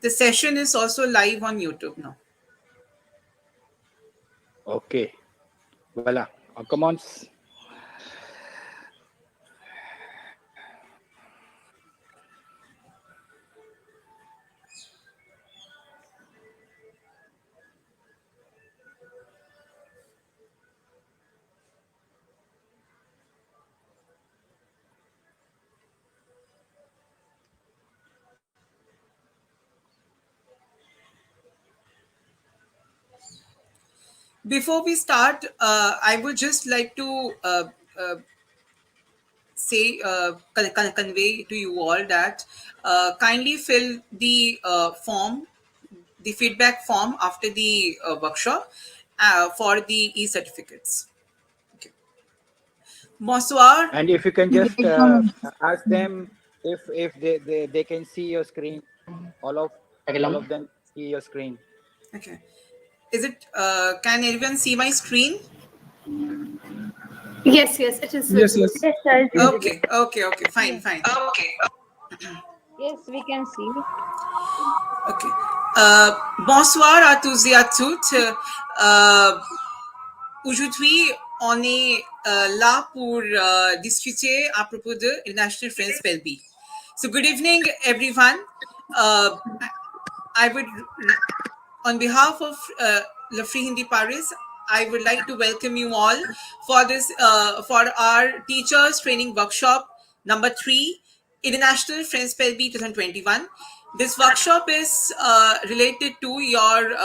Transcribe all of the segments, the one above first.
The session is also live on YouTube now. Okay. Voila. On commence. Before we start, I would just like to say, convey to you all that kindly fill the form, the feedback form after the workshop for the e-certificates. Okay. Bonsoir. And if you can just ask them if they can see your screen, all of them see your screen. Okay. Is it? Can everyone see my screen? Yes, it is. Yes. Yes, sir. Okay. Fine. Yes, we can see. Ok. Bonsoir à tous et à toutes. Aujourd'hui, on est là pour discuter à propos de International Friends Spellbee. So, good evening, everyone. I would, on behalf of Frehindi-Paris, I would like to welcome you all for this, for our Teachers Training Workshop number 3, International Friends Spellbee 2021. This workshop is related to your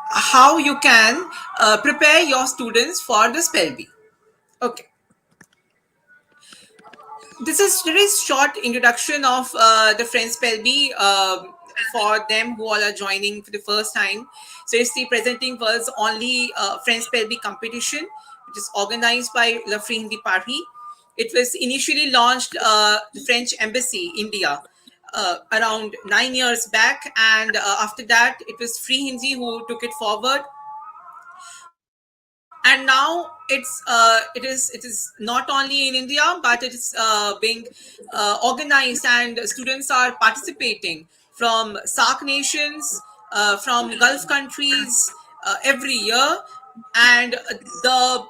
how you can prepare your students for the Spellbee. Okay. This is very short introduction of the Friends Spellbee for them who all are joining for the first time. So it's the presenting was only Friends Spellbee competition, which is organized by La Frehindi-Paris. It was initially launched the French Embassy, India, around 9 years back. And after that, it was Frehindi who took it forward. And now it is not only in India, but it is being organized, and students are participating from SAARC nations, from Gulf countries every year. And the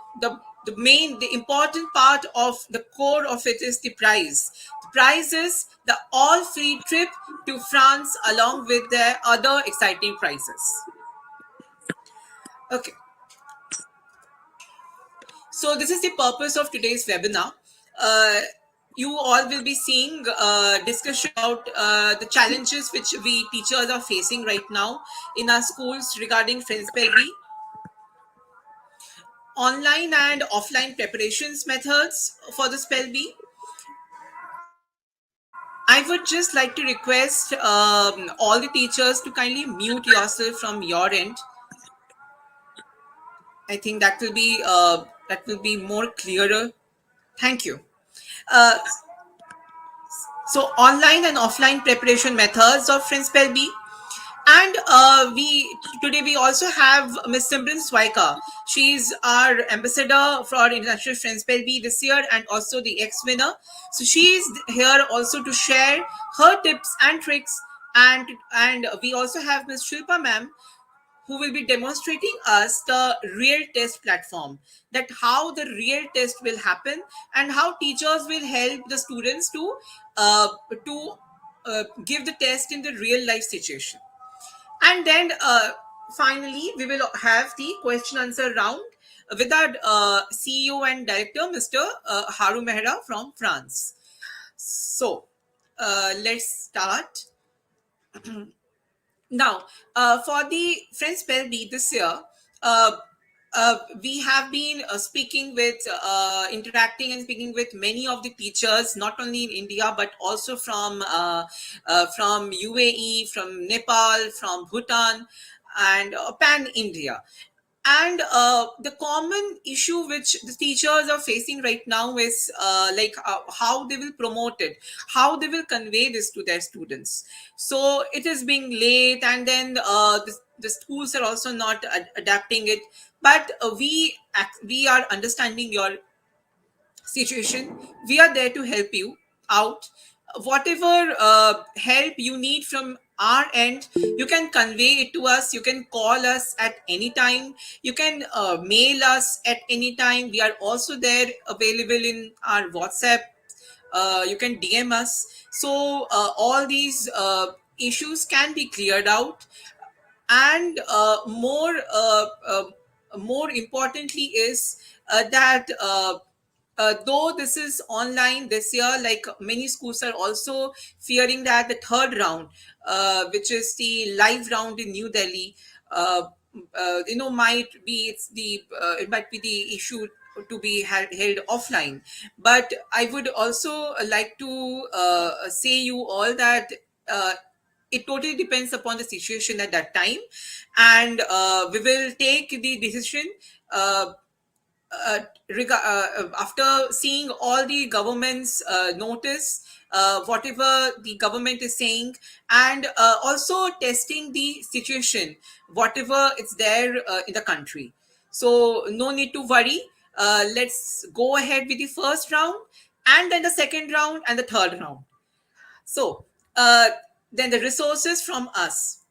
important part of the core of it is the prize. The prize is the all-free trip to France along with their other exciting prizes. Okay. So this is the purpose of today's webinar. You all will be seeing discussion about the challenges which we teachers are facing right now in our schools regarding Friends Spellbee, online and offline preparations methods for the Spellbee. I would just like to request all the teachers to kindly mute yourself from your end. I think that will be more clearer. Thank you. So online and offline preparation methods of Friends Spellbee. And today we also have Ms. Simran Swaika. She's our ambassador for International Friends Spellbee this year and also the ex-winner. So she's here also to share her tips and tricks. And we also have Ms. Shilpa ma'am, who will be demonstrating us the real test platform, that how the real test will happen and how teachers will help the students to give the test in the real life situation. And then finally, we will have the question answer round with our CEO and director, Mr. Haru Mehra from France. So let's start. Now, for the Friends Spellbee this year, we have been speaking with, interacting and speaking with many of the teachers, not only in India, but also from UAE, from Nepal, from Bhutan, and pan-India. And the common issue which the teachers are facing right now is how they will promote it, how they will convey this to their students. So it is being late, and then the schools are also not adapting it. But we are understanding your situation. We are there to help you out. whatever help you need from our end, you can convey it to us. You can call us at any time. You can mail us at any time. We are also there available in our WhatsApp. You can DM us. So all these issues can be cleared out. And more importantly is that though this is online this year, like many schools are also fearing that the third round, which is the live round in New Delhi, uh, might be it might be the issue to be held offline. But I would also like to say you all that uh, it totally depends upon the situation at that time, and we will take the decision uh, uh, after seeing all the government's notice, whatever the government is saying, and also testing the situation, whatever it's there in the country. So no need to worry. Let's go ahead with the first round, and then the second round, and the third round. So, then the resources from us.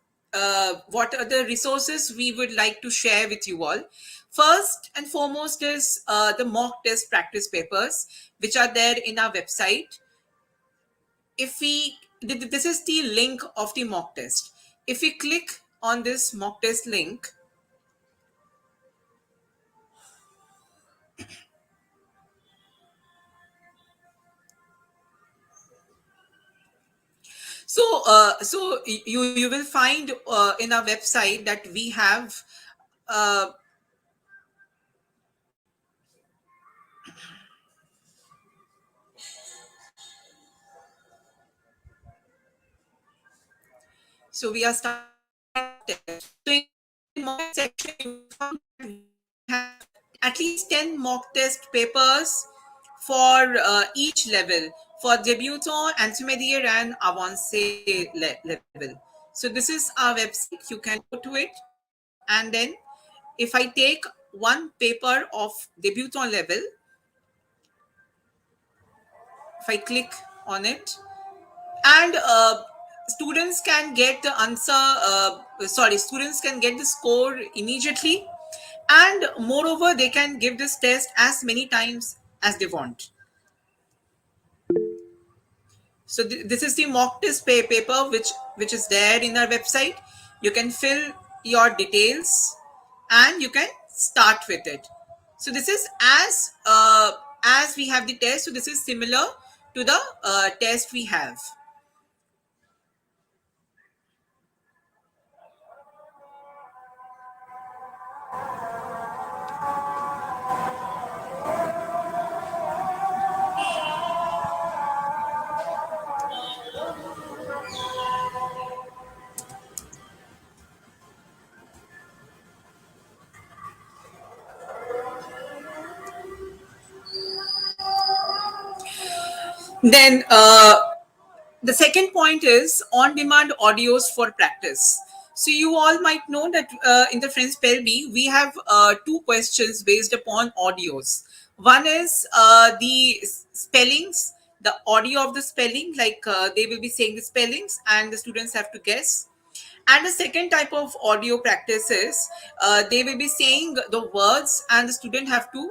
What are the resources we would like to share with you all? First and foremost is the mock test practice papers, which are there in our website. If we, this is the link of the mock test. If we click on this mock test link, so you will find in our website that we have uh, so we are starting test. So in mock test section, you will find that we have at least 10 mock test papers for each level, for Débutant, Intermédiaire, and Avancé level. So this is our website. You can go to it, and then if I take one paper of Débutant level, if I click on it, and students can get the answer, students can get the score immediately, and moreover they can give this test as many times as they want. So this is the mock test paper which is there in our website. You can fill your details and you can start with it. So this is as we have the test, so this is similar to the test we have. Then the second point is on demand audios for practice. So you all might know that in the French Spell Bee, we have two questions based upon audios. One is the spellings, the audio of the spelling, like they will be saying the spellings and the students have to guess. And the second type of audio practice is they will be saying the words and the student have to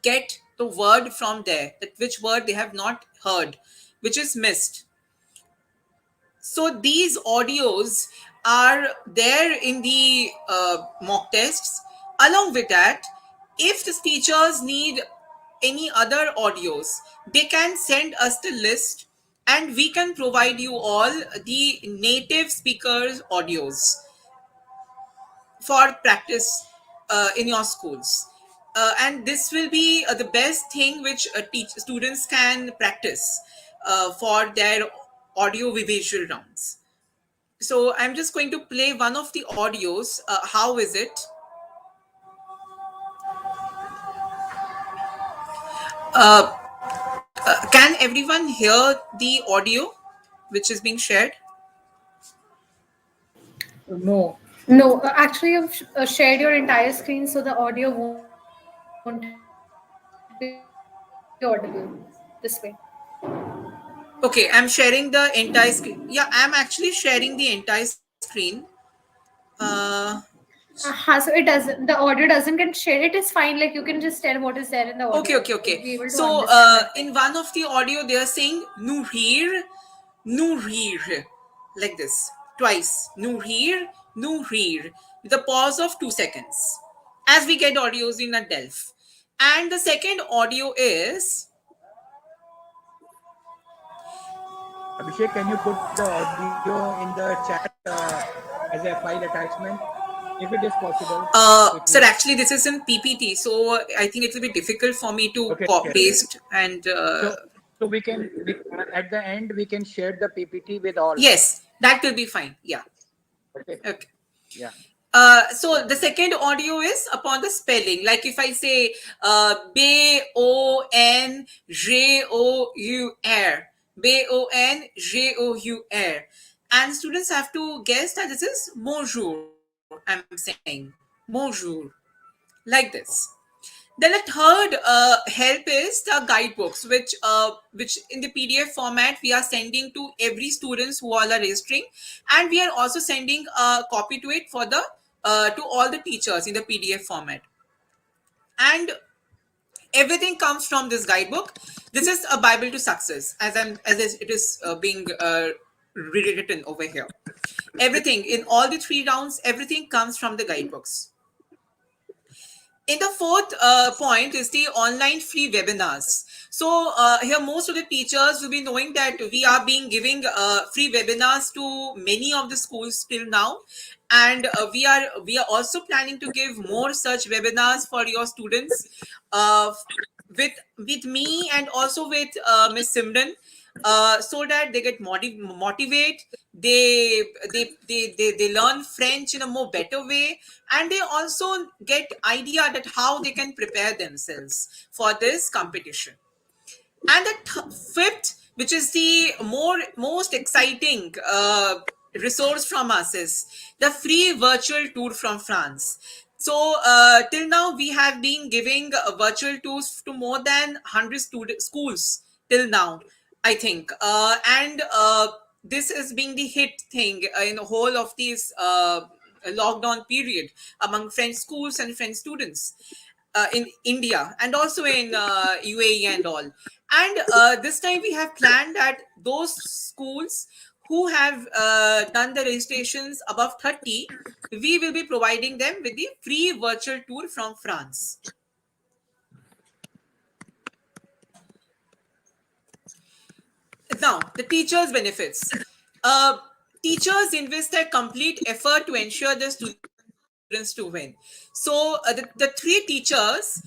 get the word from there, that which word they have not heard, which is missed. So these audios are there in the mock tests. Along with that, if the teachers need any other audios, they can send us the list and we can provide you all the native speakers audios for practice in your schools. And this will be the best thing which students can practice for their audio visual rounds. So I'm just going to play one of the audios. How is it? Uh, can everyone hear the audio which is being shared? No. No, actually, you've shared your entire screen, so the audio won't be audible this way. Okay, I'm sharing the entire screen. Yeah, I'm actually sharing the entire screen. Uh, So it doesn't. The audio doesn't get shared. It is fine. Like you can just tell what is there in the okay, audio. okay, okay. We'll be able to So, understand that in thing. one of the audio, they are saying Nurir, Nurir, like this twice. Nurir, Nurir, with a pause of 2 seconds, as we get audios in a Delph. And the second audio is Abhishek, can you put the audio in the chat as a file attachment, if it is possible, quickly? sir, actually, this is in PPT, so I think it will be difficult for me to Okay, paste and so at the end we can share the PPT with all. yes, that will be fine. Yeah. Okay. Okay. Yeah. So the second audio is upon the spelling. Like if I say Bonjour, Bonjour, and students have to guess that this is bonjour. I'm saying bonjour, like this. Then a third help is the guidebooks, which in the PDF format we are sending to every students who all are registering, and we are also sending a copy to it for the to all the teachers in the PDF format. And everything comes from this guidebook. This is a Bible to success, as it is being rewritten over here. Everything in all the 3 rounds, everything comes from the guidebooks. In the fourth point is the online free webinars. So here most of the teachers will be knowing that we are being giving free webinars to many of the schools till now, and we are also planning to give more such webinars for your students, with me and also with Miss Simran, so that they get motivate, they learn French in a more better way, and they also get idea that how they can prepare themselves for this competition. And the fifth, which is the most exciting resource from us, is the free virtual tour from France. So till now we have been giving virtual tours to more than 100 schools till now, I think, and this is being the hit thing in the whole of these lockdown period among French schools and French students in India and also in UAE and all. And this time we have planned that those schools who have done the registrations above 30, we will be providing them with the free virtual tour from France. Now, the teachers' benefits. Uh, Teachers invest their complete effort to ensure their students to win. So, the three teachers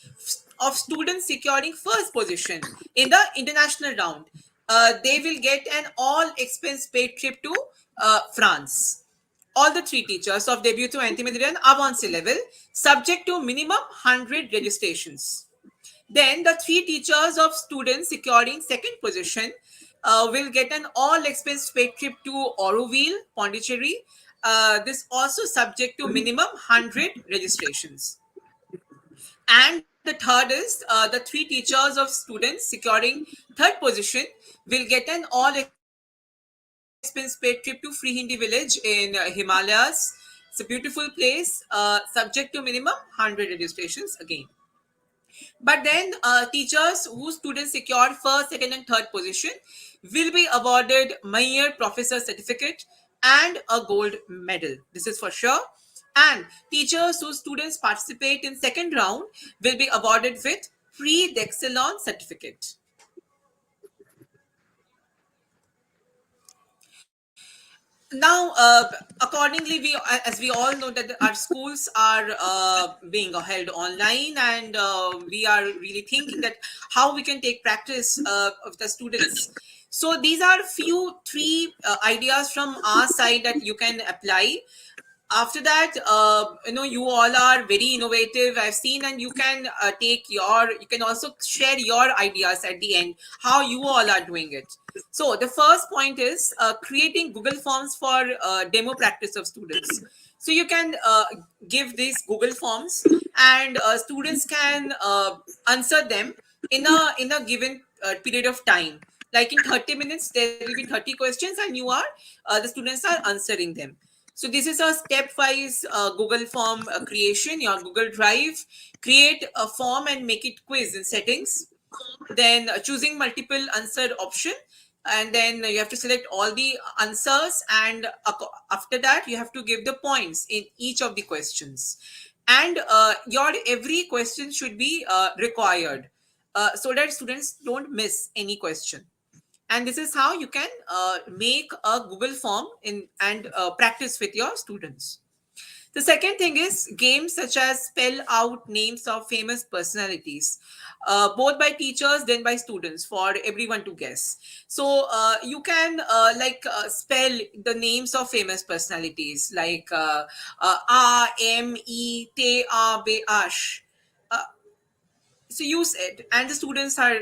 of students securing first position in the international round, they will get an all expense paid trip to France. All the three teachers of Débutant, Intermédiaire, and Avancé level, subject to minimum 100 registrations. Then the three teachers of students securing second position will get an all expense paid trip to Auroville, Pondicherry. This also subject to minimum 100 registrations. And the third is the three teachers of students securing third position will get an all expense paid trip to Frehindi village in Himalayas. It's a beautiful place, subject to minimum 100 registrations again. But then teachers whose students secured first, second, and third position will be awarded Mayer Professor Certificate and a gold medal. This is for sure. And teachers whose students participate in second round will be awarded with Prix d'Excellence Certificate. Now, accordingly, as we all know that our schools are being held online, and we are really thinking that how we can take practice of the students. So these are few three ideas from our side that you can apply. After that, you all are very innovative, I've seen, and you can you can also share your ideas at the end how you all are doing it. So the first point is creating Google forms for demo practice of students. So you can give these Google forms, and students can answer them in a given period of time. Like in 30 minutes, there will be 30 questions, and the students are answering them. So this is a stepwise Google form creation. Your Google Drive, create a form and make it quiz in settings. Then choosing multiple answer option, and then you have to select all the answers, and after that you have to give the points in each of the questions. And your every question should be required, so that students don't miss any question. And this is how you can make a Google form in and practice with your students. The second thing is games such as spell out names of famous personalities, both by teachers then by students for everyone to guess. So you can spell the names of famous personalities like A M E T A B Ash. So use it, and the students are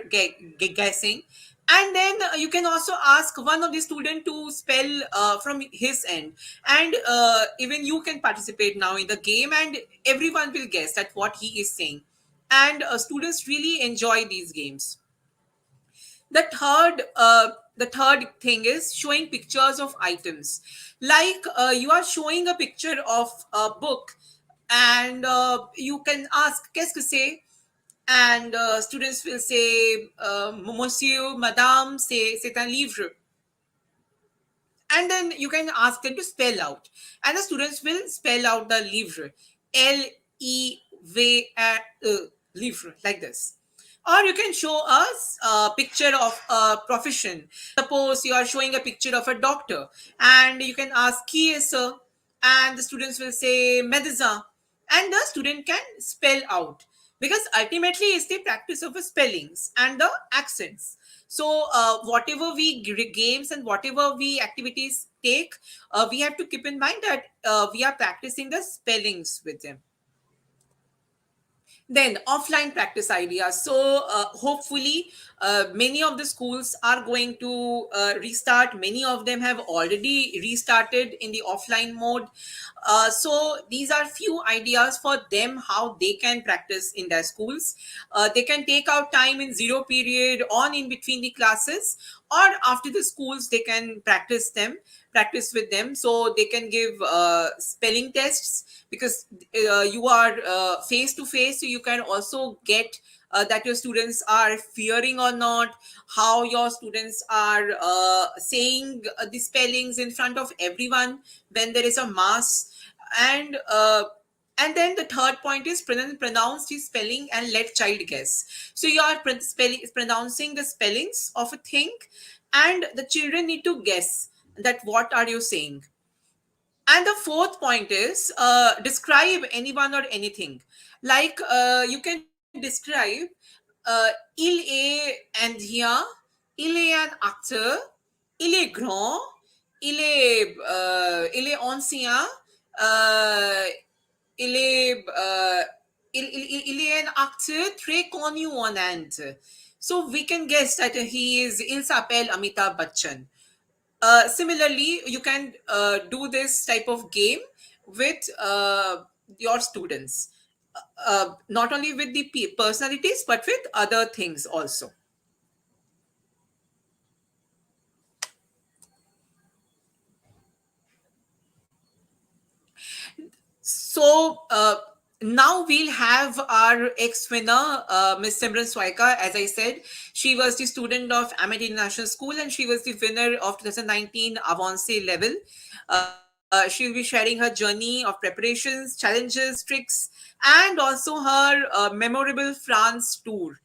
guessing. And then you can also ask one of the student to spell from his end, and even you can participate now in the game, and everyone will guess at what he is saying. And students really enjoy these games. The third thing is showing pictures of items. Like you are showing a picture of a book, and you can ask qu'est-ce que c'est, and students will say monsieur, madame, c'est un livre. And then you can ask them to spell out, and the students will spell out the livre, L-E-V-R-E, livre, like this. Or you can show us a picture of a profession. Suppose you are showing a picture of a doctor, and you can ask qui est ce, and the students will say médecin, and the student can spell out, because ultimately it's the practice of the spellings and the accents. So whatever we games and whatever we activities take, we have to keep in mind that we are practicing the spellings with them. Then offline practice ideas. So hopefully many of the schools are going to restart. Many of them have already restarted in the offline mode. So these are few ideas for them how they can practice in their schools. They can take out time in zero period on in between the classes, or after the schools they can practice with them. So they can give spelling tests, because you are face to face, so you can also get that your students are fearing or not, how your students are saying the spellings in front of everyone when there is a mass. And then the third point is pronounce the spelling and let child guess. So you are pronouncing the spellings of a thing, and the children need to guess that what are you saying. And the fourth point is describe anyone or anything. Like you can describe il est indien, il est un acteur, il est grand, il est ancien, euh, il est il est un acteur très connu en Inde. So we can guess that il s'appelle Amitabh Bachchan. Similarly, you can do this type of game with your students, not only with the personalities but with other things also. So now we'll have our ex-winner, Miss Simran Swaika. As I said, she was the student of Ahmed International School, and she was the winner of 2019 Avancé level. She'll be sharing her journey of preparations, challenges, tricks, and also her memorable France tour.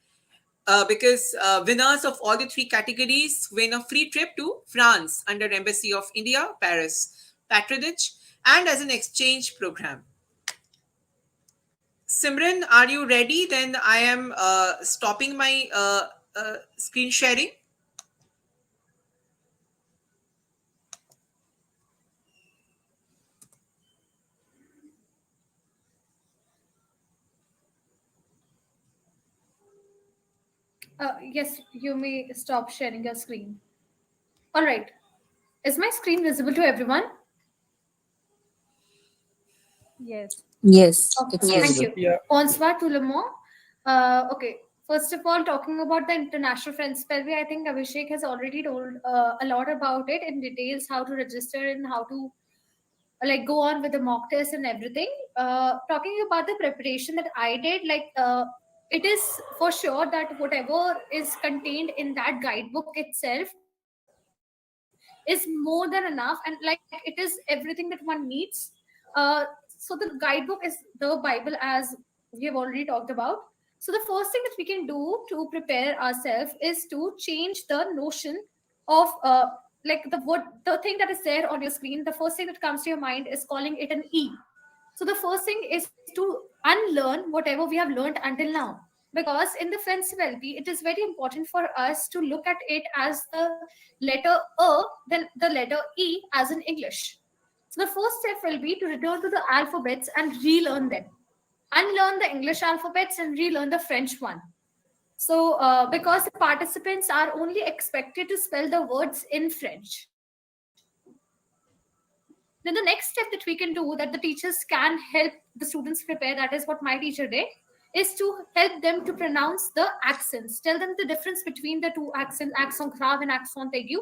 Because winners of all the three categories win a free trip to France under Embassy of India, Paris patronage, and as an exchange program. Simran, are you ready? Then I am stopping my screen sharing. Yes, you may stop sharing your screen. All right. Is my screen visible to everyone? Yes. Yes, Okay, it's thank visible. you. Yeah. Bonsoir tout le monde. Okay, First of all, talking about the International French Spell Bee, I think Abhishek has already told a lot about it in details, how to register and how to like go on with the mock test and everything. Talking about the preparation that I did, it is for sure that whatever is contained in that guidebook itself is more than enough, and like it is everything that one needs. So the guidebook is the Bible, as we have already talked about. So the first thing that we can do to prepare ourselves is to change the notion of like the thing that is there on your screen. The first thing that comes to your mind is calling it an E. So the first thing is to unlearn whatever we have learned until now. Because in the French LP, it is very important for us to look at it as the letter then the letter E as in English. So the first step will be to return to the alphabets and relearn them. Unlearn the English alphabets and relearn the French one. So, because the participants are only expected to spell the words in French. Then the next step that we can do, that the teachers can help the students prepare, that is what my teacher did, is to help them to pronounce the accents. Tell them the difference between the two accents, accent grave and accent aigu,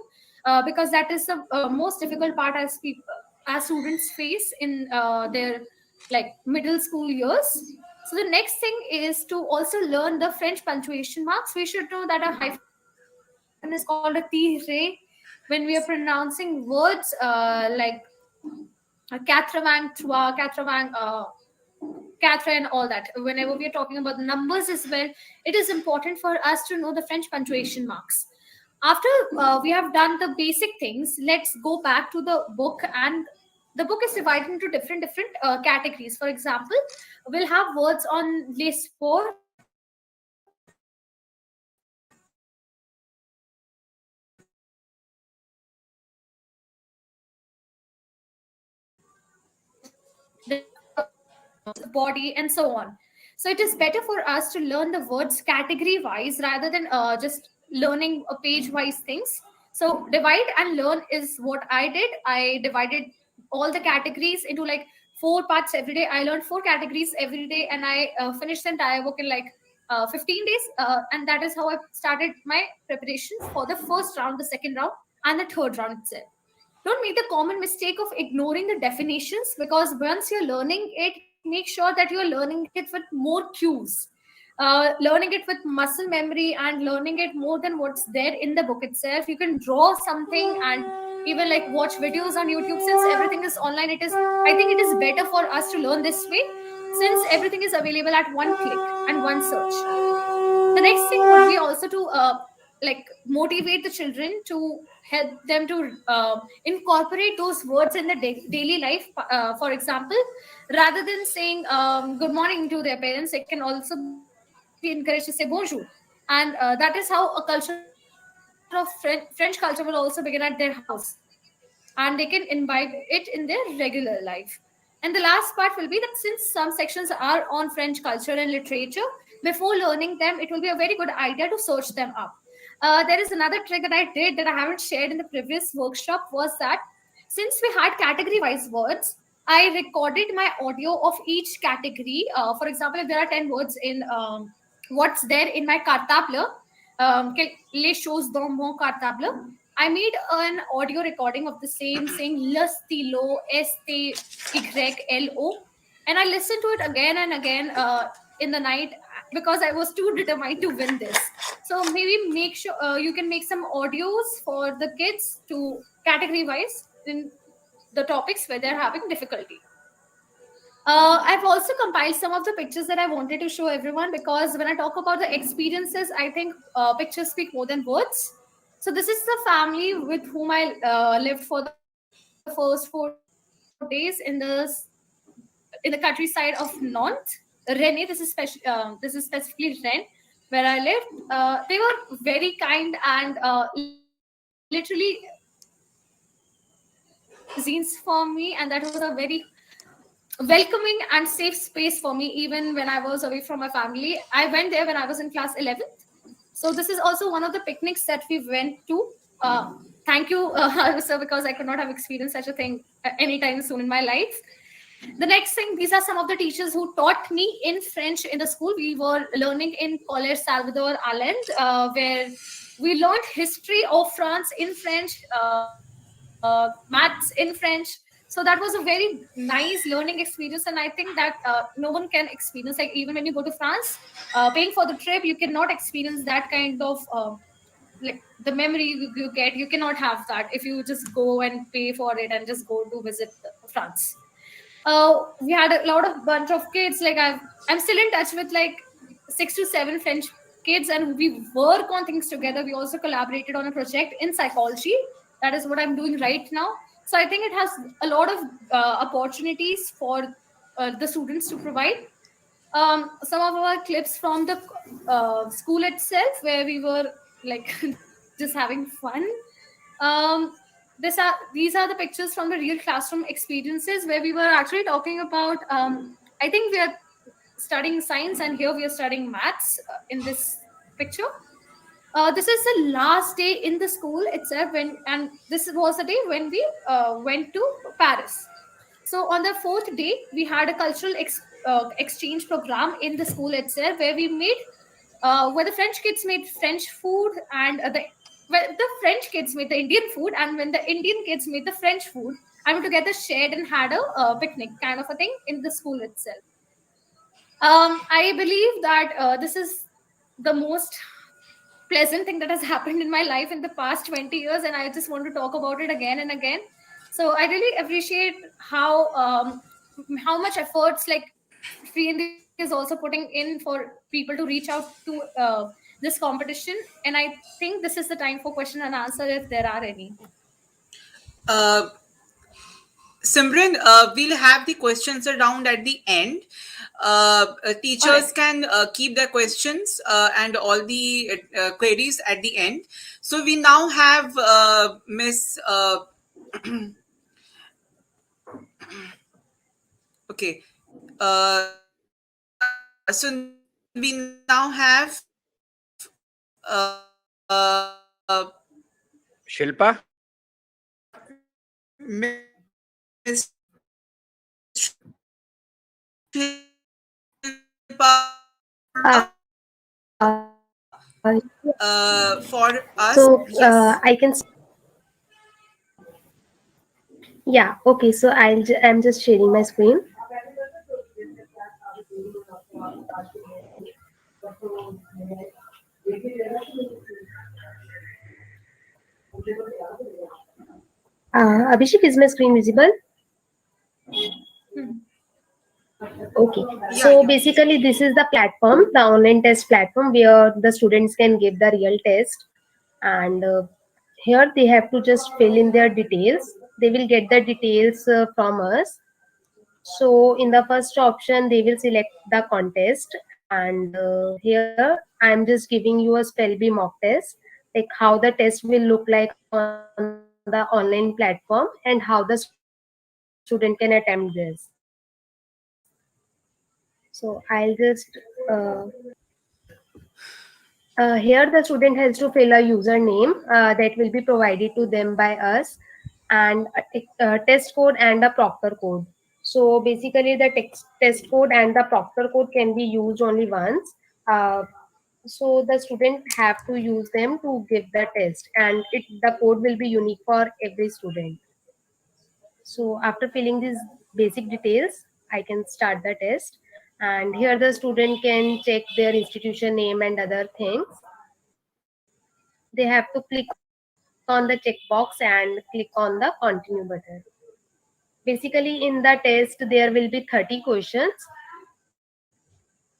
because that is the most difficult part as people, as students face in their like middle school years. So the next thing is to also learn the French punctuation marks. We should know that a hyphen is called a tire when we are pronouncing words like 4, and all that. Whenever we are talking about the numbers as well, it is important for us to know the French punctuation marks. After we have done the basic things, let's go back to the book, and the book is divided into different categories. For example, we'll have words on les sport, body, and so on. So it is better for us to learn the words category wise rather than just learning a page wise things. So divide and learn is what I did. I divided all the categories into like 4 parts every day. I learned 4 categories every day, and I finished the entire book in like 15 days. And that is how I started my preparation for the first round, the second round, and the third round itself. Don't make the common mistake of ignoring the definitions, because once you're learning it, make sure that you're learning it with more cues. Learning it with muscle memory and learning it more than what's there in the book itself. You can draw something and even like watch videos on YouTube. Since everything is online, it is, I think it is better for us to learn this way, since everything is available at one click and one search. The next thing would be also to like motivate the children, to help them to incorporate those words in the daily life. For example, rather than saying good morning to their parents, they can also be encouraged to say bonjour. And that is how a culture of French culture will also begin at their house, and they can imbibe it in their regular life. And the last part will be that since some sections are on French culture and literature, before learning them, it will be a very good idea to search them up. There is another trick that I did that I haven't shared in the previous workshop, was that since we had category wise words, I recorded my audio of each category. For example, if there are 10 words in what's there in my cartable, les choses dans mon cartable, I made an audio recording of the same saying le stylo, STYLO, and I listened to it again and again in the night, because I was too determined to win this. So maybe make sure you can make some audios for the kids to category wise in the topics where they're having difficulty. I've also compiled some of the pictures that I wanted to show everyone, because when I talk about the experiences, I think pictures speak more than words. So this is the family with whom I lived for the first 4 days in the countryside of Nantes, Rennes. This is specifically Rennes, where I lived. They were very kind and literally scenes for me, and that was a very welcoming and safe space for me, even when I was away from my family. I went there when I was in class 11th. So this is also one of the picnics that we went to. Thank you, sir, because I could not have experienced such a thing anytime soon in my life. The next thing, these are some of the teachers who taught me in French in the school. We were learning in College Salvador Allende, where we learned history of France in French, maths in French. So that was a very nice learning experience, and I think that no one can experience. Like even when you go to France, paying for the trip, you cannot experience that kind of like the memory you get. You cannot have that if you just go and pay for it and just go to visit France. We had a lot of bunch of kids. Like I'm still in touch with like 6 to 7 French kids, and we work on things together. We also collaborated on a project in psychology. That is what I'm doing right now. So I think it has a lot of opportunities for the students to provide. Some of our clips from the school itself, where we were like just having fun. These are the pictures from the real classroom experiences, where we were actually talking about. I think we are studying science, and here we are studying maths in this picture. This is the last day in the school itself, and this was the day when we went to Paris. So on the fourth day, we had a cultural exchange program in the school itself, where we made, where the French kids made French food, and the French kids made the Indian food, and when the Indian kids made the French food, and we together shared and had a picnic kind of a thing in the school itself. I believe that this is the most pleasant thing that has happened in my life in the past 20 years, and I just want to talk about it again and again. So I really appreciate how much efforts like Frehindi is also putting in for people to reach out to this competition. And I think this is the time for question and answer if there are any. Uh, Simran, we'll have the questions around at the end. All Teachers right. can keep their questions and all the queries at the end. So we now have Miss. Okay. So we now have Shilpa? Miss Shilpa for us. Yes. I can. Yeah. Okay. So I'm just sharing my screen. Abhishek, is my screen visible? Okay. Yeah, So yeah. basically, this is the platform, the online test platform where the students can give the real test, and here they have to just fill in their details. They will get the details from us. So in the first option, they will select the contest, and here I'm just giving you a spell bee mock test, like how the test will look like on the online platform and how the student can attempt this. So I'll just here the student has to fill a username that will be provided to them by us, and a test code and a proctor code. So basically, the test code and the proctor code can be used only once. Uh, so the student have to use them to give the test, and the code will be unique for every student. So after filling these basic details, I can start the test. And here the student can check their institution name and other things. They have to click on the checkbox and click on the continue button. Basically, in the test, there will be 30 questions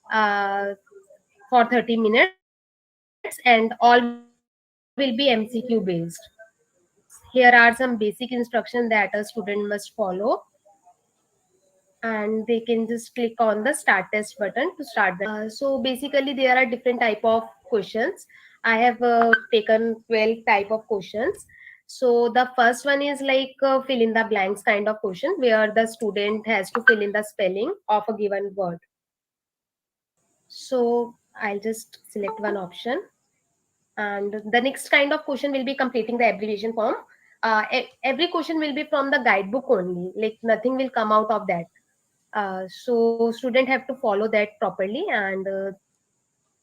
for 30 minutes, and all will be MCQ based. Here are some basic instructions that a student must follow, and they can just click on the start test button to start the test. So basically there are different type of questions. I have taken 12 type of questions. So the first one is like fill in the blanks kind of question, where the student has to fill in the spelling of a given word. So I'll just select one option, and the next kind of question will be completing the abbreviation form. Every question will be from the guidebook only, like nothing will come out of that. So student have to follow that properly, and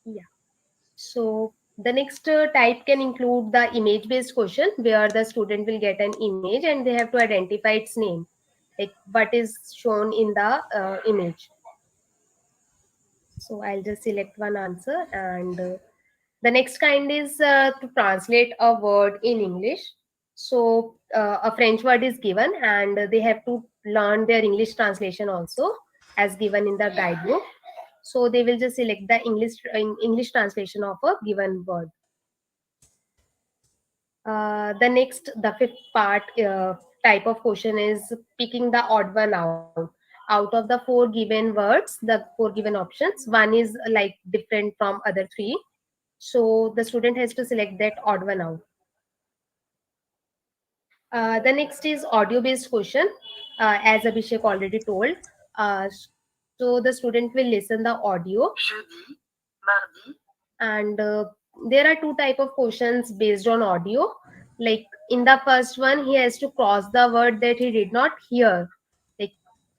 yeah. So the next type can include the image based question, where the student will get an image and they have to identify its name, like what is shown in the image. So I'll just select one answer, and the next kind is to translate a word in English. So a French word is given, and they have to learn their English translation also, as given in the guidebook. So they will just select the English translation of a given word. The fifth part type of question is picking the odd one out. Out of the four given words, the four given options, one is like different from other three. So the student has to select that odd one out. The next is audio based question, as Abhishek already told. So the student will listen the audio, and there are two type of questions based on audio. Like in the first one, he has to cross the word that he did not hear. Like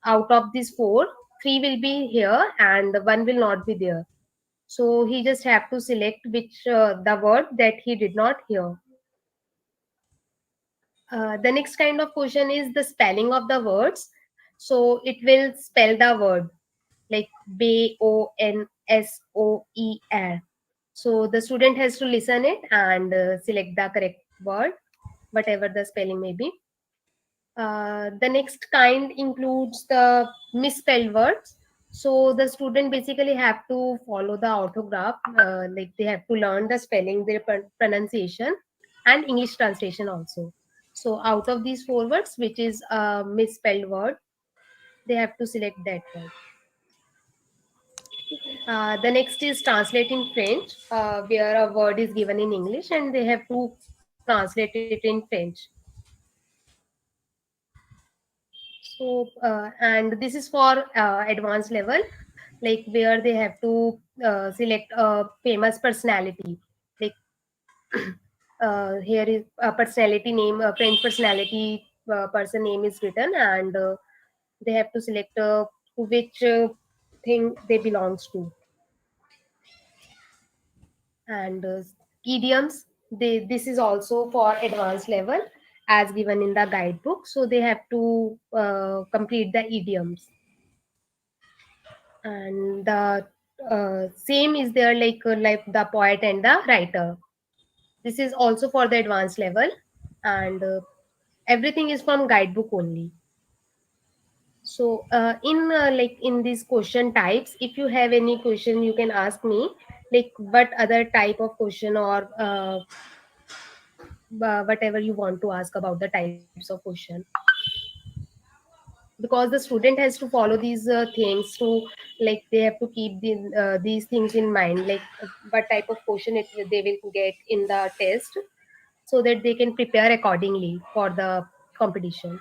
out of these four, three will be here and one will not be there. So he just have to select which the word that he did not hear. The next kind of question is the spelling of the words. So it will spell the word like Bonsoer. So the student has to listen it and select the correct word, whatever the spelling may be. The next kind includes the misspelled words. So the student basically have to follow the orthograph, like they have to learn the spelling, their pronunciation, and English translation also. So out of these four words, which is a misspelled word, they have to select that word. The next is translating French, where a word is given in English and they have to translate it in French. And this is for advanced level, like where they have to select a famous personality. Like here is a personality name, a French personality person name is written, and they have to select to which thing they belongs to. And idioms, this is also for advanced level, as given in the guidebook. So they have to complete the idioms, and the same is there like the poet and the writer. This is also for the advanced level, and everything is from guidebook only. So in like in these question types, if you have any question you can ask me, like what other type of question, or whatever you want to ask about the types of question, because the student has to follow these things to, like they have to keep these things in mind, like what type of question they will get in the test, so that they can prepare accordingly for the competition.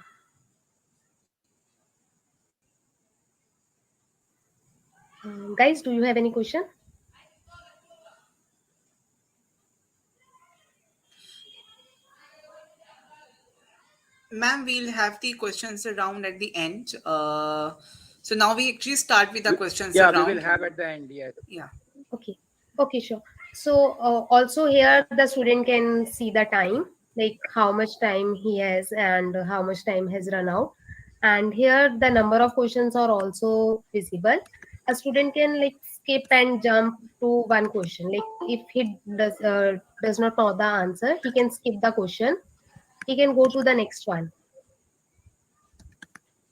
Guys, do you have any question? Ma'am, we'll have the questions round at the end. So now we actually start with the questions Yeah, we will round. have at the end. Yes. Yeah. Okay, okay, sure. So also here the student can see the time, like how much time he has and how much time has run out. And here the number of questions are also visible. A student can like skip and jump to one question. Like if he does not know the answer, he can skip the question. He can go to the next one.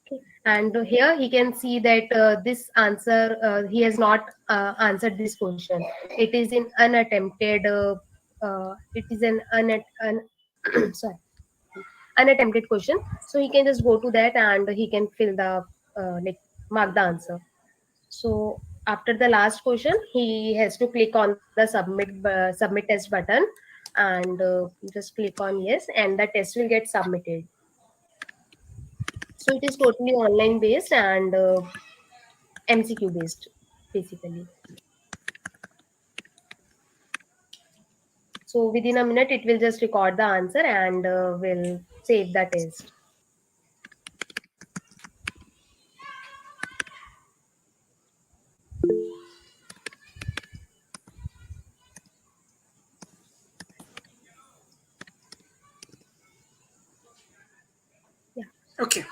Okay. And here he can see that this answer, he has not answered this question. It is in unattempted. It is an sorry, unattempted question. So he can just go to that and he can fill the like mark the answer. So after the last question, he has to click on the submit test button, and just click on yes, and the test will get submitted. So it is totally online based and MCQ based, basically. So within a minute, it will just record the answer and will save the test.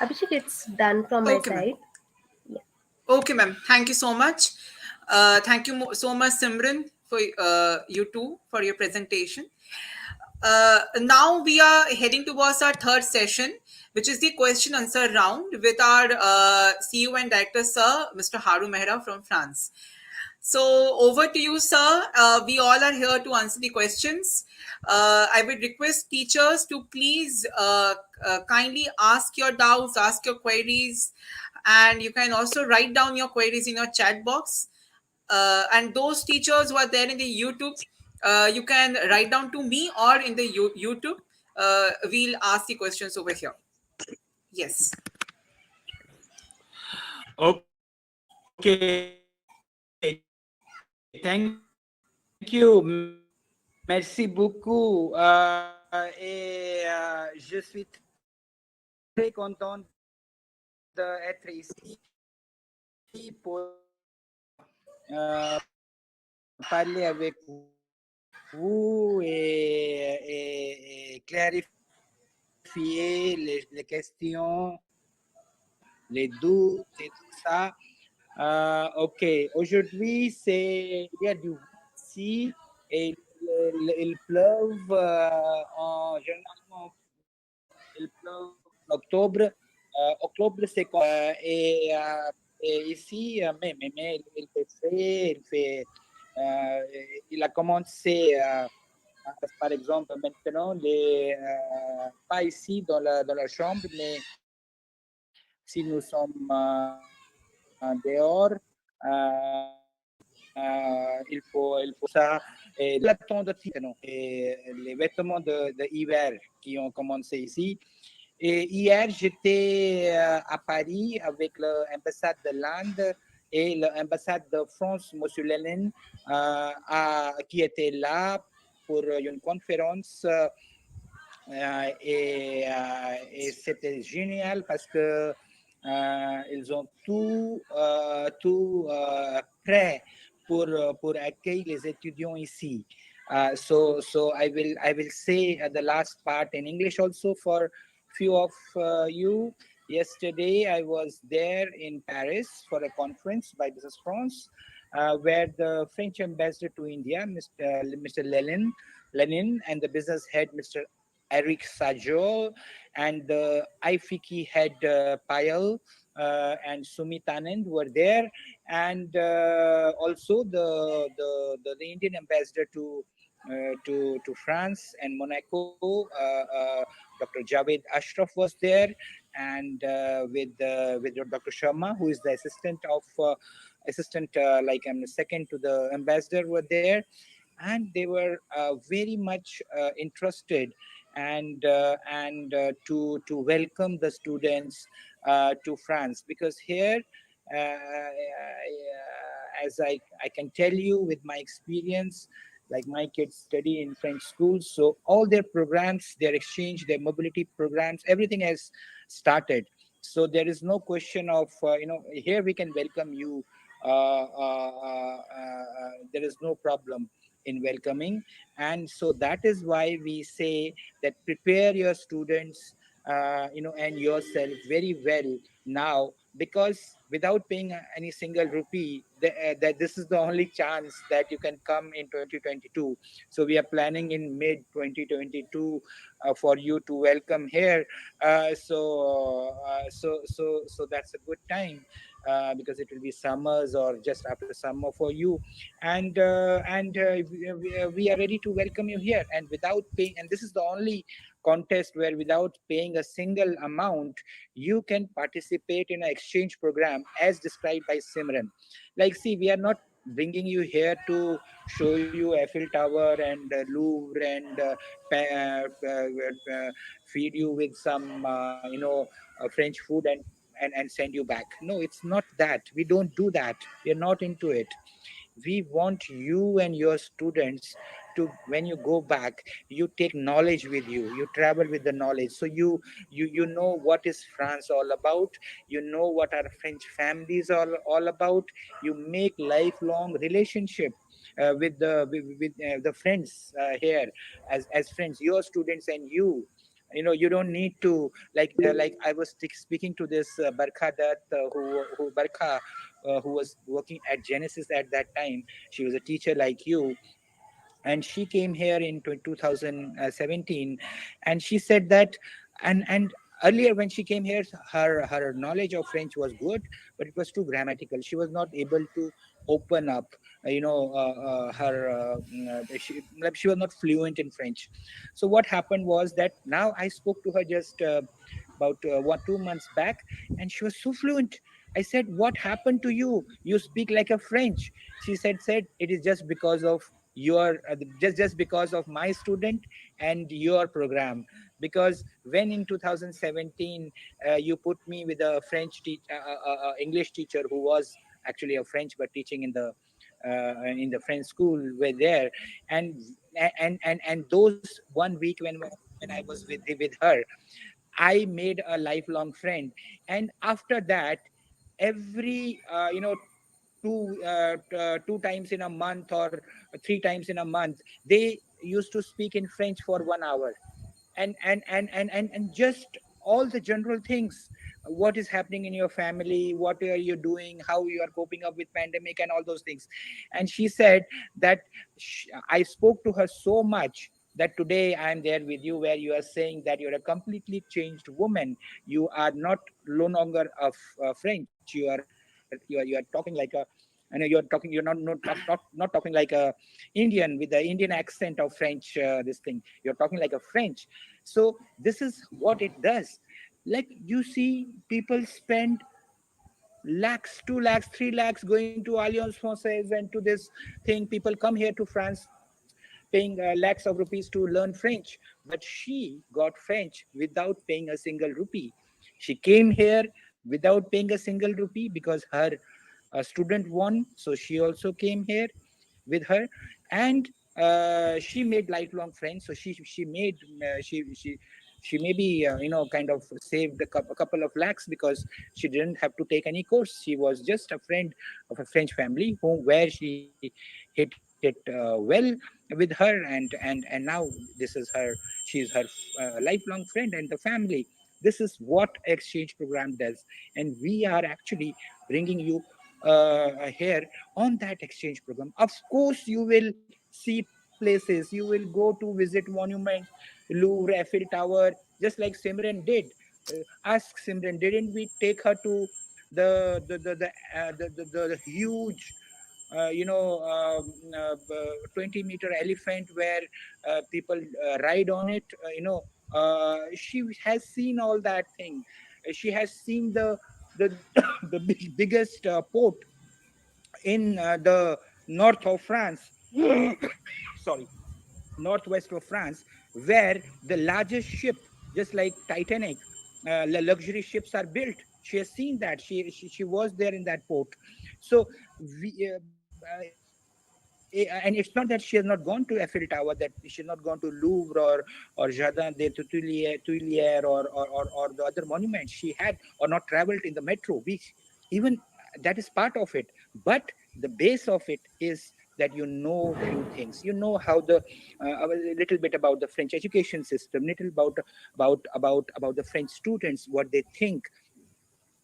Abhishek, it's done from my Okay, ma'am. side. Yeah. Okay, ma'am. Thank you so much. Thank you so much, Simran, for you too for your presentation. Now we are heading towards our third session, which is the question answer round with our CEO and director, Sir Mr. Haru Mehra from France. So over to you, sir. We all are here to answer the questions. I would request teachers to please kindly ask your doubts, ask your queries, and you can also write down your queries in your chat box. And those teachers who are there in the YouTube, you can write down to me or in the YouTube. We'll ask the questions over here. Yes. Okay, thank you. Merci beaucoup. Je suis très content d'être ici pour parler avec vous et clarifier les questions, les doutes et tout ça. Ok, aujourd'hui, il y a du vent ici et il pleuve généralement, il pleuve en octobre. Octobre, c'est comme et ici, mais il fait frais, il a commencé, par exemple, maintenant, pas ici dans la chambre, mais si nous sommes dehors, il faut ça. Et la tente et les vêtements d'hiver qui ont commencé ici. Et hier, j'étais à Paris avec l'ambassade de l'Inde et l'ambassade de France, M. Lénine, qui était là pour une conférence. Et c'était génial parce que ils ont tout prêt pour accueillir les étudiants ici. So I will say the last part in English also for few of you. Yesterday I was there in Paris for a conference by Business France, where the French ambassador to India, Mr. Lenin, and the business head, Mr. Eric Sajol, and the IFIKI head Payal and Sumitanand were there, and also the Indian ambassador to France and Monaco, Dr. Javed Ashraf was there, and with Dr. Sharma, who is the assistant, like I'm second to the ambassador, were there, and they were very much interested and to welcome the students to France, because here, as I can tell you with my experience, like my kids study in French schools, so all their programs, their exchange, their mobility programs, everything has started. So there is no question of here we can welcome you. There is no problem in welcoming, and so that is why we say that prepare your students and yourself very well now, because without paying any single rupee, that this is the only chance that you can come in 2022. So we are planning in mid 2022 for you to welcome here. So that's a good time, because it will be summers or just after summer for you, and we are ready to welcome you here, and without paying. And this is the only contest where without paying a single amount, you can participate in an exchange program as described by Simran. Like, see, we are not bringing you here to show you Eiffel Tower and Louvre and feed you with some French food and send you back. No, it's not that. We don't do that. We are not into it. We want you and your students to, when you go back, you take knowledge with you, you travel with the knowledge, so you know what is France all about, you know what our French families are all about. You make lifelong relationship with the friends here, as friends, your students and you, You don't need to, like I was speaking to this Barkha Dutt, who Barkha, who was working at Genesis at that time. She was a teacher like you, and she came here in 2017, and she said that, and earlier when she came here, her knowledge of French was good, but it was too grammatical. She was not able to open up, her she was not fluent in French. So what happened was that now I spoke to her just about 1 2 months back, and she was so fluent. I said, what happened to you? You speak like a French. She said it is just because of your just because of my student and your program. Because when in 2017 you put me with a English teacher who was actually a French but teaching in the French school were there, and and those 1 week when I was with her, I made a lifelong friend. And after that, every 2 times in a month or 3 times in a month, they used to speak in French for 1 hour, and just all the general things. What is happening in your family, what are you doing, how you are coping up with pandemic, and all those things. And she said that I spoke to her so much that today I am there with you, where you are saying that you're a completely changed woman. You are not no longer of French. You are talking like a, you're not talking like a Indian with the Indian accent of French, this thing. You're talking like a French. So this is what it does. Like, you see people spend lakhs, 2 lakhs, 3 lakhs going to Alliance Francaise and to this thing. People come here to France paying lakhs of rupees to learn French. But she got French without paying a single rupee. She came here without paying a single rupee because her student won. So she also came here with her, and she made lifelong friends. So she made she maybe kind of saved a couple of lakhs, because she didn't have to take any course. She was just a friend of a French family where she hit it well with her, and now this is her, she's her lifelong friend and the family. This is what exchange program does, and we are actually bringing you here on that exchange program. Of course, you will see places, you will go to visit monuments, Louvre, Eiffel Tower, just like Simran did. Ask Simran, didn't we take her to the huge 20-meter elephant where people ride on it? She has seen all that thing. She has seen the biggest port in the north of France. Sorry, northwest of France, where the largest ship, just like Titanic, luxury ships are built. She has seen that. She was there in that port. So and it's not that she has not gone to Eiffel Tower, that she has not gone to Louvre or Jardin des Tuileries, or the other monuments she had, or not traveled in the metro. Even that is part of it, but the base of it is that you know few things. You know how a little bit about the French education system, little about the French students, what they think,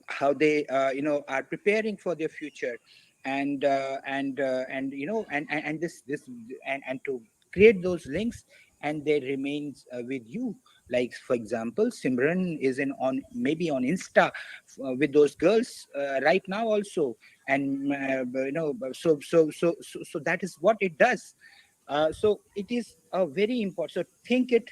how they are preparing for their future, and this and to create those links, and they remains with you. Like, for example, Simran is in on maybe on Insta with those girls right now also. And so that is what it does. So it is a very important, so think it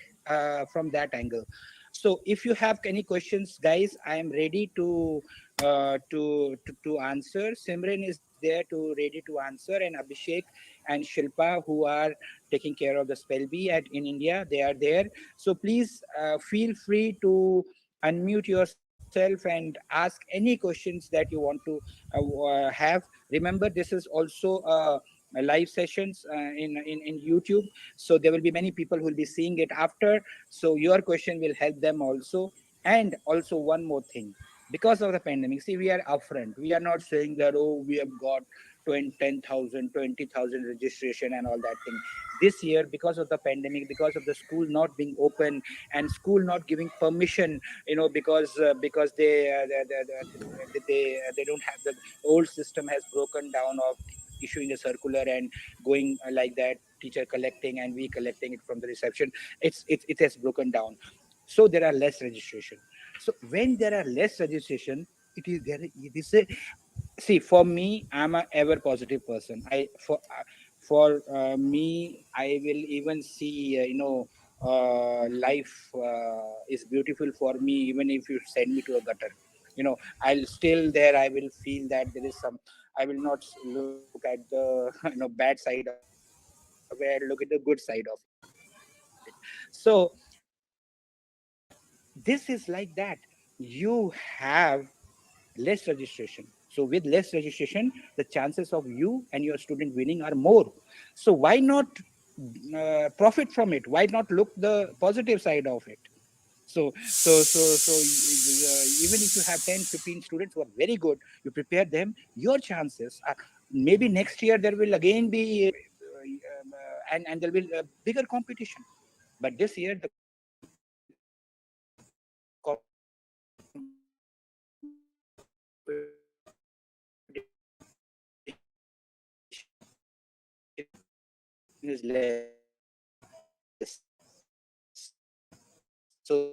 from that angle. So if you have any questions, guys, I am ready to answer. Simran is there to ready to answer, and Abhishek and Shilpa, who are taking care of the spell bee in India, they are there. So please feel free to unmute yourself and ask any questions that you want to have. Remember, this is also live sessions in YouTube, so there will be many people who will be seeing it after. So your question will help them also. And also one more thing, because of the pandemic. See, we are upfront. We are not saying that, oh, we have got 10,000, 20,000 registration and all that thing. This year, because of the pandemic, because of the school not being open and school not giving permission, because they don't have the old system has broken down of issuing a circular and going like that, teacher collecting and we collecting it from the reception. It has broken down, so there are less registration. So when there are less registration, it is a, see, for me, I'm a ever positive person. For me, I will even see life is beautiful for me, even if you send me to a gutter. I'll still there, I will feel that there is some, I will not look at the bad side of it, I'll look at the good side of it. So this is like that. You have less registration. So with less registration, the chances of you and your student winning are more. So why not profit from it? Why not look the positive side of it? Even if you have 10, 15 students who are very good, you prepare them, your chances are, maybe next year there will again be and there will bigger competition. But this year the competition is less. So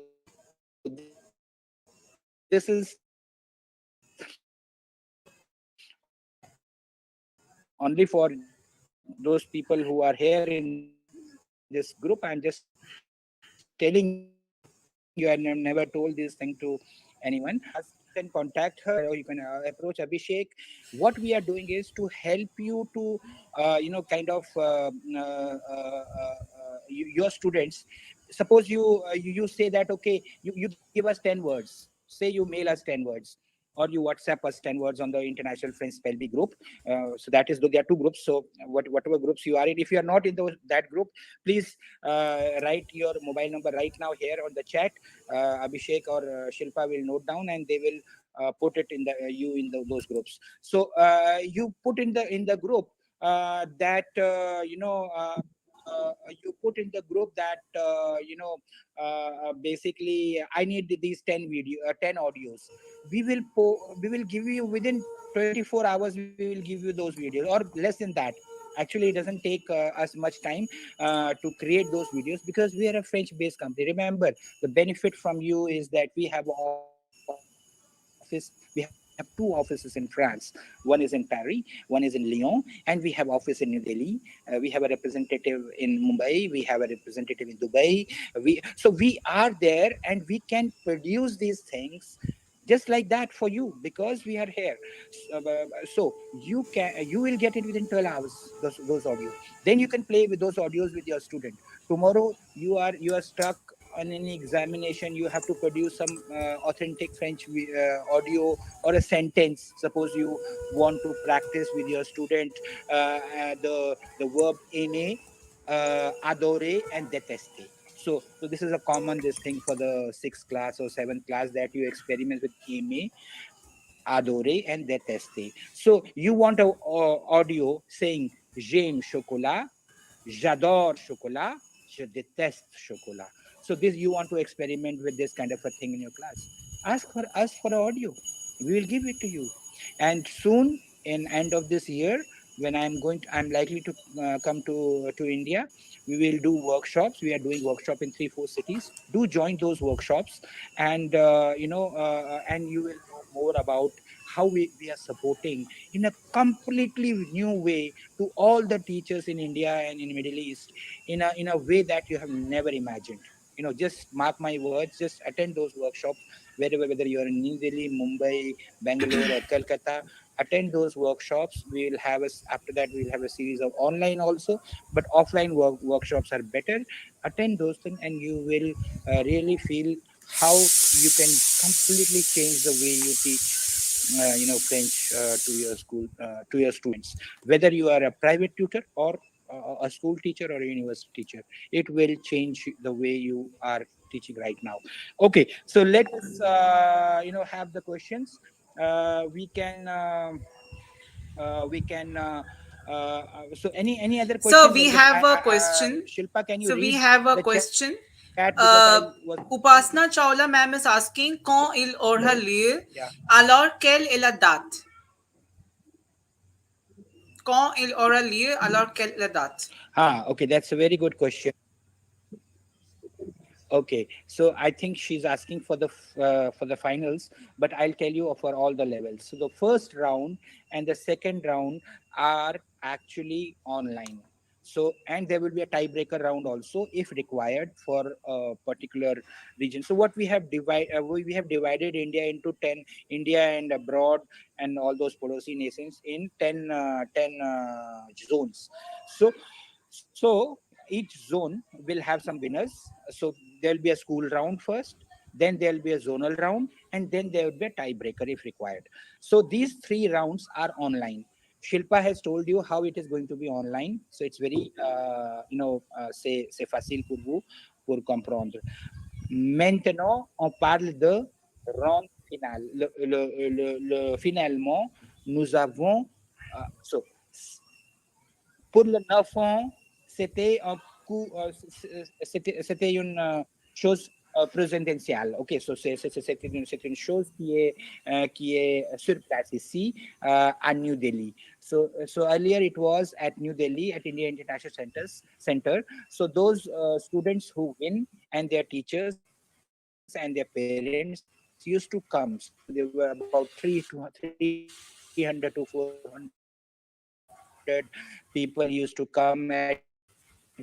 this is only for those people who are here in this group. I'm just telling you, I never told this thing to anyone. You can contact her, or you can approach Abhishek. What we are doing is to help you to your students. Suppose you say that, okay, you give us 10 words, say you mail us 10 words, or you WhatsApp us 10 words on the International French Spell Bee group. So that is, there are two groups. So whatever groups you are in, if you are not in that group, please write your mobile number right now here on the chat. Abhishek or Shilpa will note down, and they will put it in the those groups. So you put in the group that you put in the group that basically I need these 10 audios. We will give you within 24 hours, we will give you those videos, or less than that. Actually, it doesn't take us much time to create those videos, because we are a French based company. Remember, the benefit from you is that we have two offices in France. One is in Paris, one is in Lyon, and we have office in New Delhi. We have a representative in Mumbai, we have a representative in Dubai. So we are there, and we can produce these things just like that for you, because we are here. So you will get it within 12 hours, those audios. Then you can play with those audios with your student. Tomorrow you are stuck on any examination, you have to produce some authentic French audio or a sentence. Suppose you want to practice with your student the verb aimer, adorer and détester. So this is a common this thing for the sixth class or seventh class, that you experiment with aimer, adorer and détester. So you want a audio saying j'aime chocolat, j'adore chocolat, je déteste chocolat. So this, you want to experiment with this kind of a thing in your class. Ask for audio. We will give it to you. And soon, in end of this year, when I'm likely to come to India, we will do workshops. We are doing workshop in 3-4 cities. Do join those workshops, and and you will know more about how we are supporting in a completely new way to all the teachers in India and in Middle East, in a way that you have never imagined. Just mark my words, just attend those workshops wherever, whether you are in New Delhi, Mumbai, Bangalore or Calcutta. Attend those workshops. We'll have after that we'll have a series of online also, but offline workshops are better. Attend those things, and you will really feel how you can completely change the way you teach French to your school, to your students, whether you are a private tutor or a school teacher or a university teacher. It will change the way you are teaching right now. Okay, so let us have the questions. So any other So question? we have a question. Shilpa, can you So we read have a the chat question. because I was Upasna Chawla ma'am is asking, quand il aura lieu, yeah. alors quelle est la date? Quand il aura lieu, alors quelle est la date? Okay, that's a very good question. Okay, so I think she's asking for the finals, but I'll tell you for all the levels. So the first round and the second round are actually online. So and there will be a tiebreaker round also if required for a particular region. So what we have divided India into 10, India and abroad and all those policy nations in 10 zones. So each zone will have some winners. So there'll be a school round first, then there'll be a zonal round, and then there will be a tiebreaker if required. So these three rounds are online. Shilpa has told you how it is going to be online, so it's very c'est facile pour vous pour comprendre. Maintenant, on parle de round final. Finalement, nous avons so pour le 9 ans, c'était un coup, c'était une chose présidentielle. Ok, so c'est une chose qui est sur place ici à New Delhi. So earlier it was at New Delhi at India International Center. So those students who win and their teachers and their parents used to come. So there were about 300 to 400 people used to come at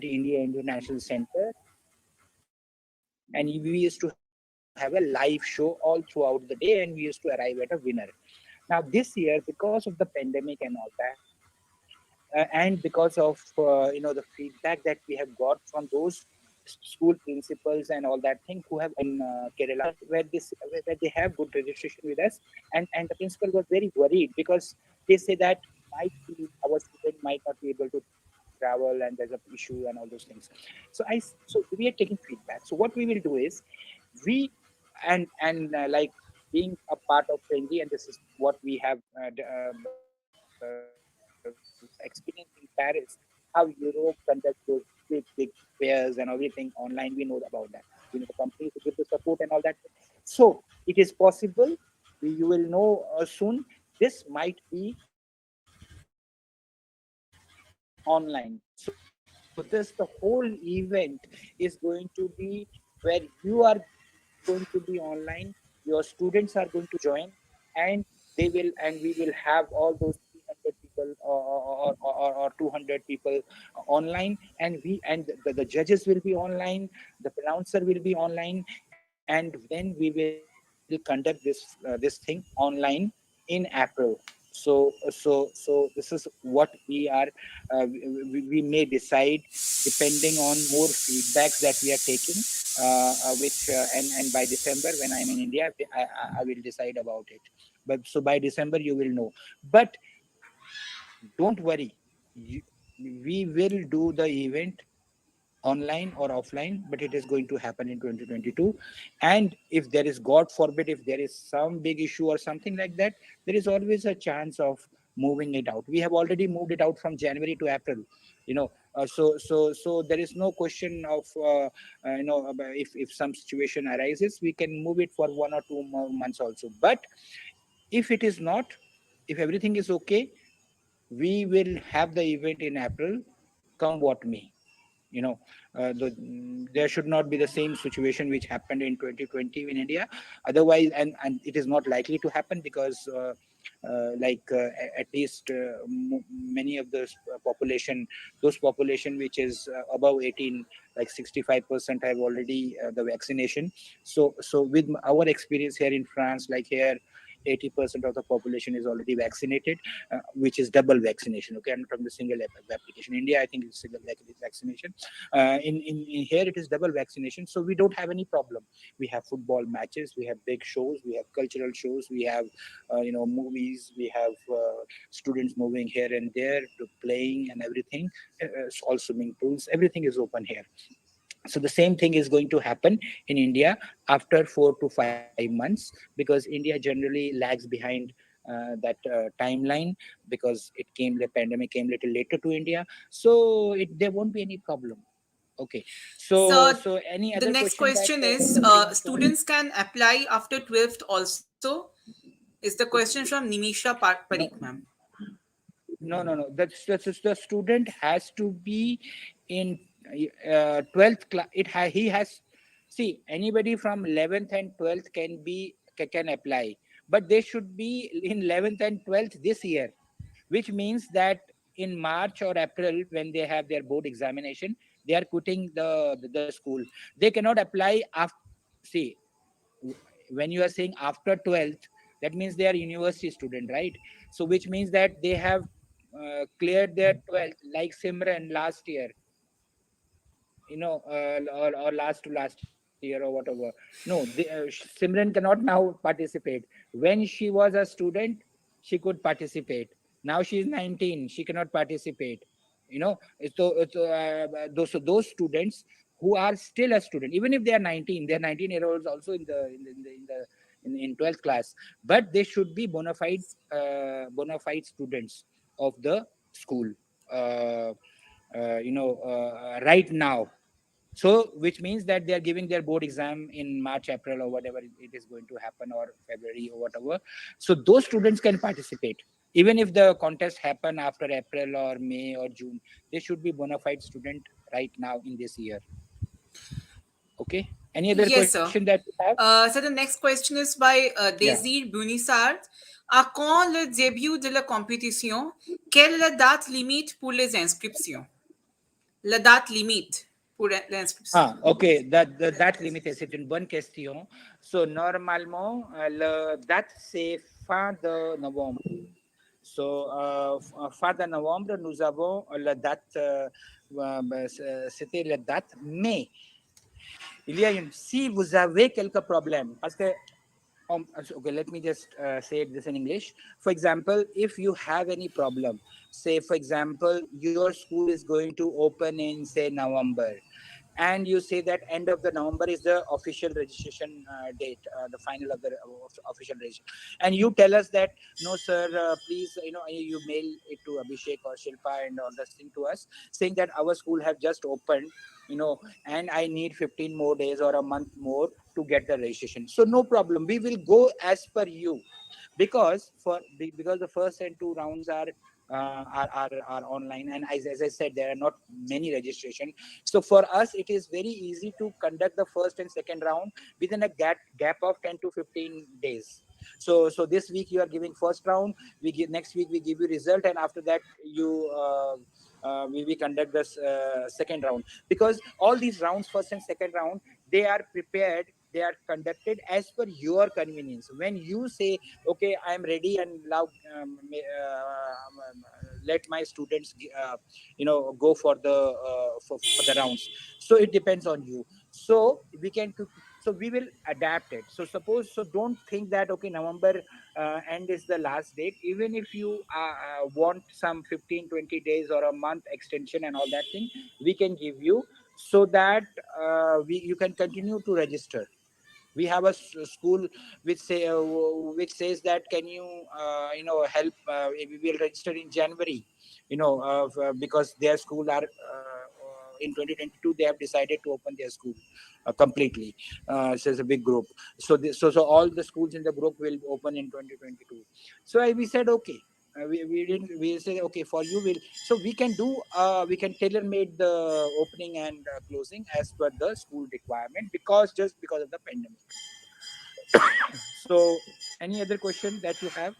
India International Center, and we used to have a live show all throughout the day, and we used to arrive at a winner. Now this year, because of the pandemic and all that, and because of the feedback that we have got from those school principals and all that thing who have in Kerala, where where they have good registration with us, and the principal was very worried because they say that might be our student might not be able to travel and there's a issue and all those things. So we are taking feedback. So what we will do is we and like being a part of Friendly, and this is what we have experienced in Paris, how Europe conducts those big fairs and everything online. We know about that. We know the companies who give the support and all that. So it is possible. You will know soon. This might be online. So this the whole event is going to be where you are going to be online. Your students are going to join, and and we will have all those 300 people or 200 people online, and the judges will be online, the pronouncer will be online, and then we will conduct this thing online in April. So this is what we may decide depending on more feedbacks that we are taking, which and by December when I'm in India, I will decide about it. But so by December you will know. But don't worry, we will do the event online or offline, but it is going to happen in 2022. And if there is, God forbid, if there is some big issue or something like that, there is always a chance of moving it out. We have already moved it out from January to April, so there is no question of if some situation arises, we can move it for 1 or 2 more months also. But if it is not, if everything is okay, we will have the event in April, come what may. There should not be the same situation which happened in 2020 in India. Otherwise, and it is not likely to happen because at least many of those population which is above 18, like 65% have already the vaccination. So with our experience here in France, like here 80% of the population is already vaccinated, which is double vaccination. Okay, I'm from the single application. India, I think it's single vaccination. In here it is double vaccination, so we don't have any problem. We have football matches, we have big shows, we have cultural shows, we have movies, we have students moving here and there to playing and everything. All swimming pools, everything is open here. So the same thing is going to happen in India after 4 to 5 months, because India generally lags behind that timeline, because the pandemic came little later to India. So there won't be any problem. Okay. So So so any the other next question that question is, you want to ask? students can apply after 12th also? Is the question from Nimisha Parikh, No, ma'am. no. The student has to be in 12th class. He has, see, anybody from 11th and 12th can apply, but they should be in 11th and 12th this year, which means that in March or April, when they have their board examination, they are quitting the school. They cannot apply after. See, when you are saying after 12th, that means they are university student, right? So which means that they have cleared their 12th, like Simran last year, or last to last year or whatever. No, Simran cannot now participate. When she was a student, she could participate. Now she is 19, she cannot participate. Those students who are still a student, even if they are 19, they are 19-year-olds also in 12th class, but they should be bona fide students of the school. Uh, right now. So which means that they are giving their board exam in March, April, or whatever it is going to happen, or February or whatever. So those students can participate even if the contest happen after April or May or June. They should be bona fide student right now in this year. Okay, any other Yes, sir. question that you have? So the next question is by Yeah. Désir Bunissard. À quand le début de la compétition? Quelle est la date limite pour les inscriptions? La date limite pour l'inscription. Ok, that limite, c'est une bonne question. So, normalement, la date, c'est fin de novembre. So, fin de novembre, nous avons la date, c'était la date, mais si vous avez quelques problèmes, parce que, okay, let me just say this in English. For example, if you have any problem, say, for example, your school is going to open in, say, November, and you say that end of the November is the official registration date, the final of the official registration, and you tell us that no, sir, please, you mail it to Abhishek or Shilpa and all this thing to us, saying that our school have just opened, and I need 15 more days or a month more to get the registration. So no problem, we will go as per you, because the first and two rounds are online, and as I said, there are not many registration. So for us it is very easy to conduct the first and second round within a gap of 10 to 15 days. So this week you are giving first round, next week we give you result, and after that we conduct this second round, because all these rounds, first and second round, they are prepared, they are conducted as per your convenience. When you say, okay, I am ready, and now let my students go for the rounds, so it depends on you. So we will adapt it. So don't think that, okay, November end is the last date. Even if you want some 15, 20 days or a month extension and all that thing, we can give you, so that you can continue to register. We have a school which says that, can you help, we will register in January, because their school are in 2022 they have decided to open their school completely. So it's a big group. So all the schools in the group will open in 2022. So we said, okay, we said, okay, for you will, so we can tailor made the opening and closing as per the school requirement, because of the pandemic. So any other question that you have,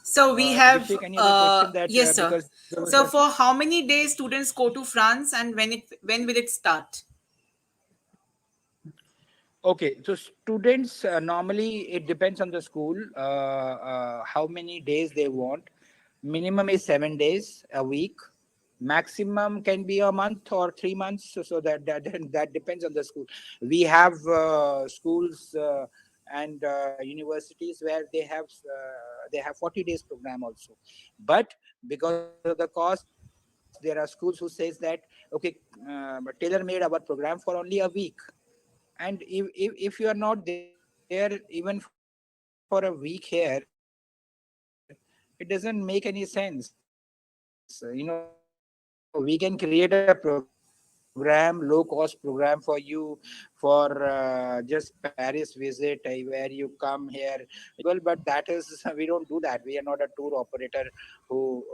So we have, Abhishek? Any other question that, yes, sir. because there was So a, for how many days students go to France, and when will it start? okay, so students, normally it depends on the school, how many days they want. Minimum is 7 days a week. Maximum can be a month or 3 months. So that depends on the school. We have schools and universities where they have 40 days program also. But because of the cost, there are schools who says that, okay, okay, but tailor made our program for only a week. And if you are not there even for a week here, it doesn't make any sense. We can create a program, low cost program for you for just Paris visit, where you come here, you do the activity, you do the activity, and then you come back. But that is we don't do that. We are not a tour operator who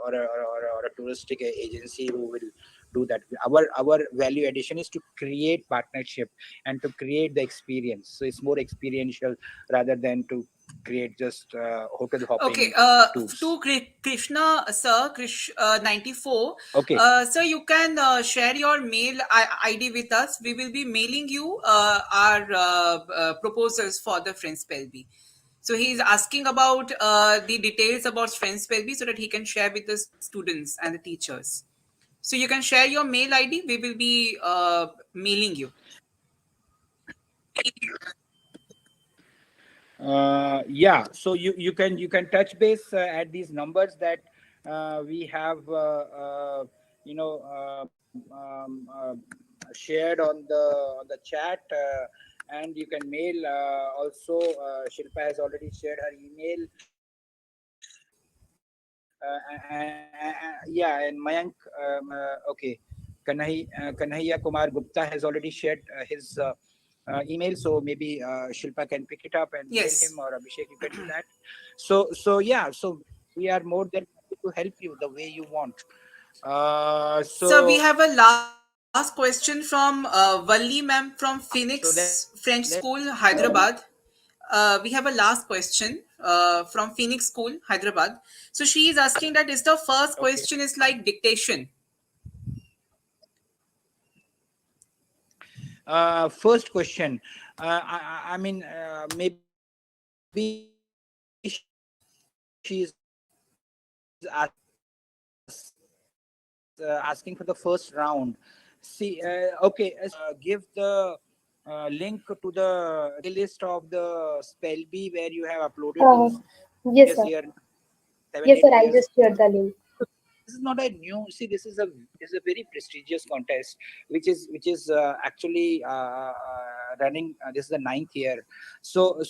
or a touristic agency who will do that. Our value addition is to create partnership and to create the experience. So it's more experiential rather than to create just hotel Okay, hopping tours. to Krishna, sir, 94, Okay. sir, you can share your mail ID with us. We will be mailing you our proposals for the French spell bee. So he is asking about the details about French spell bee so that he can share with the students and the teachers. So you can share your mail ID. We will be mailing you. Yeah, so you can touch base at these numbers that we have shared on the chat, and you can mail also. Shilpa has already shared her email. Yeah, and Mayank, okay, Kanhaiya Kumar Gupta has already shared his email, so maybe Shilpa can pick it up and mail him, Yes. or Abhishek, you can do that. So yeah, so we are more than happy to help you the way you want. So we So have a last question from Valli ma'am from Phoenix so French School, let Hyderabad. We have a last question from Phoenix School, Hyderabad. So she is asking that is the first okay. question is like dictation. First question. I mean, maybe she is asking for the first round. See, okay, give the link to the playlist of the Spell Bee where you have uploaded those previous year, Uh, yes, sir. 7 8 years. Yes, sir. I just So shared the link. this is not a new. See, this is a very prestigious contest, which is actually running. This is the ninth year. So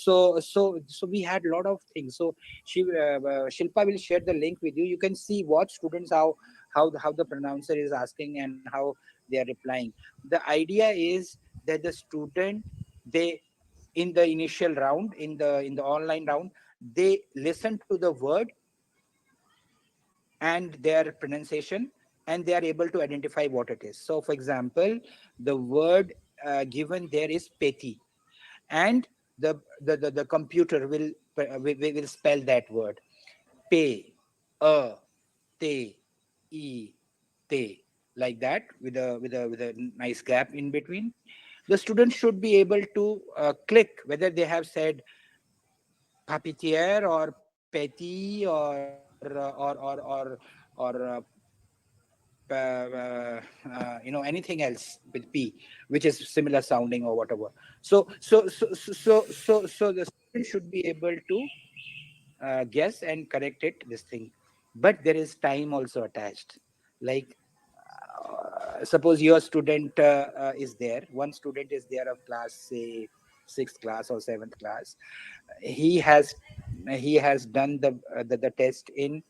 we had a lot of things. So Shilpa will share the link with you. You can see what students how the pronouncer is asking and how they are replying. The idea is that the student, they, in the initial round, in the online round, they listen to the word and their pronunciation, and they are able to identify what it is. So for example, the word given there is petty, and the computer will spell that word: pay, a, te, e, te, like that, with a nice gap in between. The student should be able to click whether they have said papetier or petty or anything else with p, which is similar sounding or whatever. So the student should be able to guess and correct it, this thing. But there is time also attached. Like, suppose your student is there, one student is there of class, say, sixth class or seventh class. He has done the test in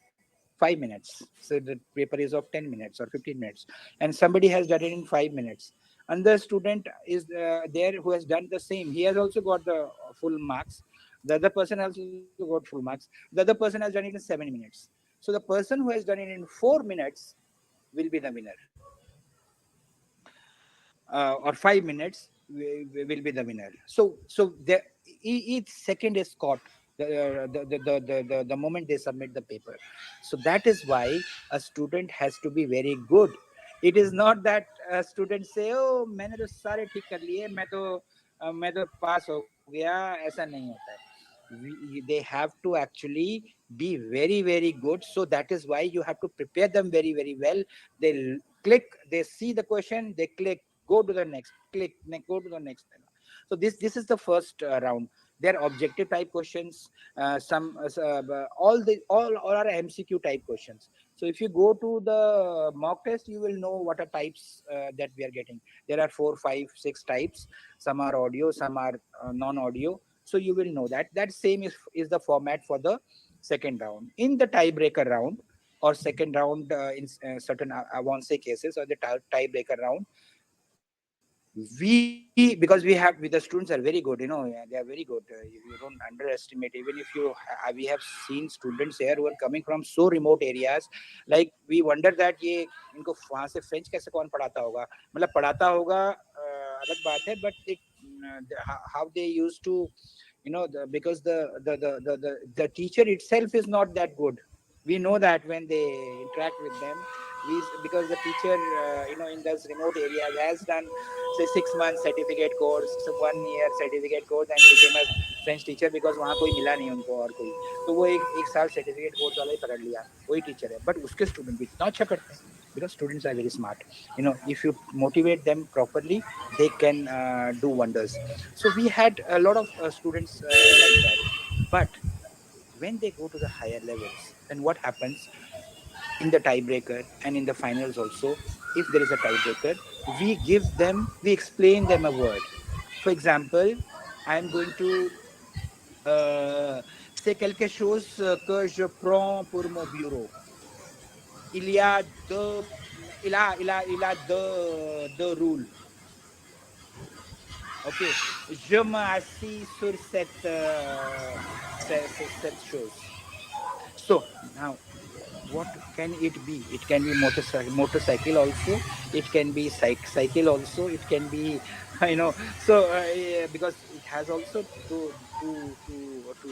5 minutes. So the paper is of 10 minutes or 15 minutes, and somebody has done it in 5 minutes. Another student is there who has done the same. He has also got the full marks. The other person also got full marks. The other person has done it in 7 minutes. So the person who has done it in 4 minutes will be the winner, or 5 minutes will be the winner. So each second is caught the moment they submit the paper. So that is why a student has to be very good. It is not that a student say, oh, मैंने तो सारे ठीक कर लिए, मैं तो पास हो गया. ऐसा नहीं होता है. They have to actually be very very good. So that is why you have to prepare them very very well. Click, they see the question, they click, go to the next, click, go to the next. So this is the first round. They're objective type questions. Some all are MCQ type questions. So if you go to the mock test, you will know what are types that we are getting. There are 4, 5, 6 types. Some are audio, some are non-audio. So you will know that. That same is the format for the second round. In the tiebreaker round or second round, in certain Avancé cases, or the tiebreaker round, we, because we have, the students are very good, they are very good. You don't underestimate. Even if we have seen students here who are coming from so remote areas, like we wonder that ये इनको वहां से French कैसे कौन पढ़ाता होगा, मतलब पढ़ाता होगा अलग बात है, but how they used to, because the teacher itself is not that good. We know that when they interact with them, because the teacher, in those remote areas has done, say, 6 months certificate course, so 1 year certificate course, and became a French teacher, because वहाँ कोई मिला नहीं उनको और कोई, तो वो एक साल सर्टिफिकेट कोर्स वाला ही पकड़ लिया, वही टीचर है, बट उसके स्टूडेंट भी इतना अच्छा करते हैं, because students are very smart. If you motivate them properly, they can do wonders. So we had a lot of students like that. But when they go to the higher levels, then what happens in the tiebreaker and in the finals also? If there is a tiebreaker, we explain them a word. For example, I am going to c'est quelque chose que je prends pour mon bureau. Il y a deux, il a deux rôles. Ok, je m'assis sur cette chose. So now, what can it be? It can be motorcycle also. It can be cycle also. It can be, So yeah, because it has also to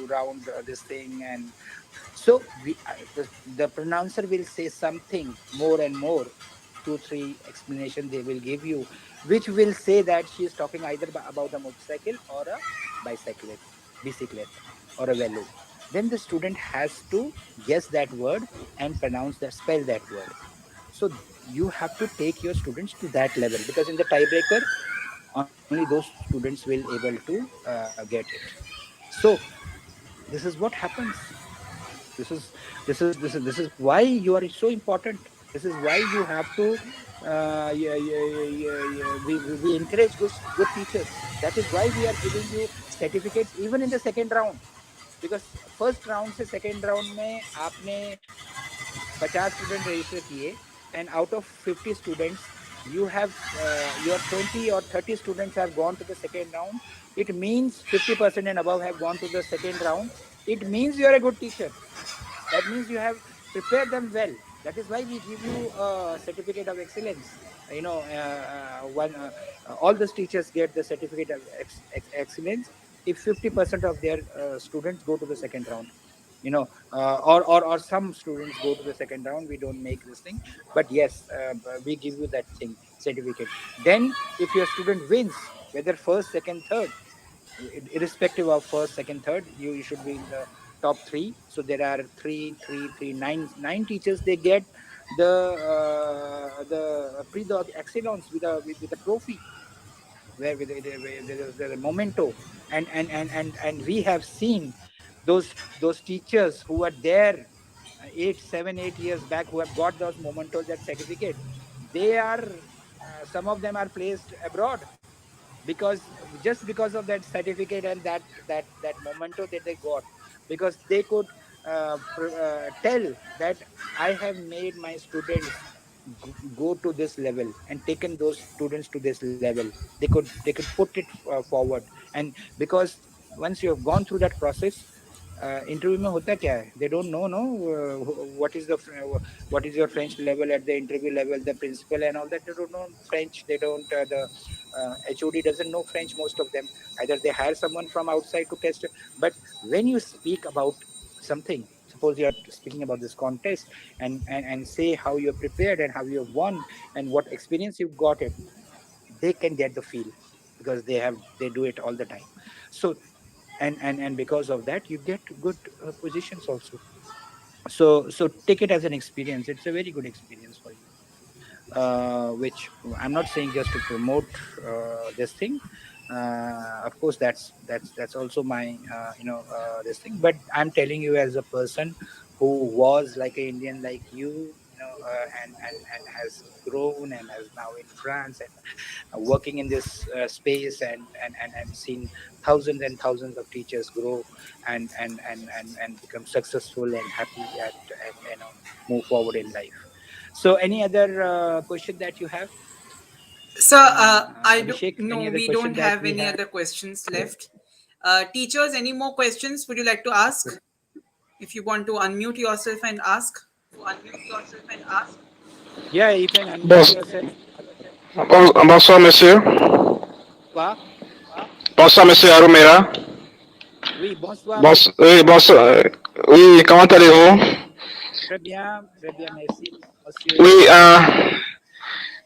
round this thing, and so the pronouncer will say something more and more. 2, 3 explanation they will give you, which will say that she is talking either about a motorcycle or a bicyclette or a velo. Then the student has to guess that word and spell that word. So you have to take your students to that level, because in the tiebreaker, only those students will able to get it. So this is what happens. This is why you are so important. This is why you have to, we encourage good teachers. That is why we are giving you certificates even in the second round. Because first round से second round में आपने 50 student register किए, and out of 50 students, you have your 20 or 30 students have gone to the second round. It means 50% and above have gone to the second round. It means you are a good teacher. That means you have prepared them well. That is why we give you a certificate of excellence. All the teachers get the certificate of excellence if 50% of their students go to the second round. Or some students go to the second round. We don't make this thing, but yes, we give you that thing, certificate. Then, if your student wins, whether first, second, third, irrespective of first, second, third, you should be in the top 3. So there are nine teachers. They get the prix d'excellence with a trophy, where with the memento. And we have seen those teachers who were there 8 7 8 years back, who have got those mementos, that certificate. They are, some of them are placed abroad, because just because of that certificate and that memento that they got, because they could tell that I have made my students go to this level and taken those students to this level. They could put it forward. And because once you have gone through that process, interview में होता क्या है, they don't know, no, what is your French level at the interview level, the principal and all that. They don't know French. They don't, the HOD doesn't know French, most of them. Either they hire someone from outside to test. But when you speak about something, suppose you are speaking about this contest, and say how you are prepared and how you have won and what experience you've got it, they can get the feel, because they do it all the time. So, and because of that, you get good positions also. So take it as an experience. It's a very good experience for you, which I'm not saying just to promote this thing, Of course, that's also my this thing. But I'm telling you, as a person who was like an Indian, like and has grown and has now in France and working in this space and seen thousands and thousands of teachers grow and become successful and happy and move forward in life. So, any other question that you have, So, I do Abhishek? Any no, other we question don't that have we any have? other questions left. Teachers, any more questions would you like to ask? If you want to unmute yourself and ask. Yeah, you can unmute Bon- yourself. Bonsoir, monsieur. Quoi? Bonsoir, monsieur Arumera. Oui, bonsoir, monsieur. Oui, bonsoir. Oui, comment allez-vous? Très bien, merci, monsieur. Oui,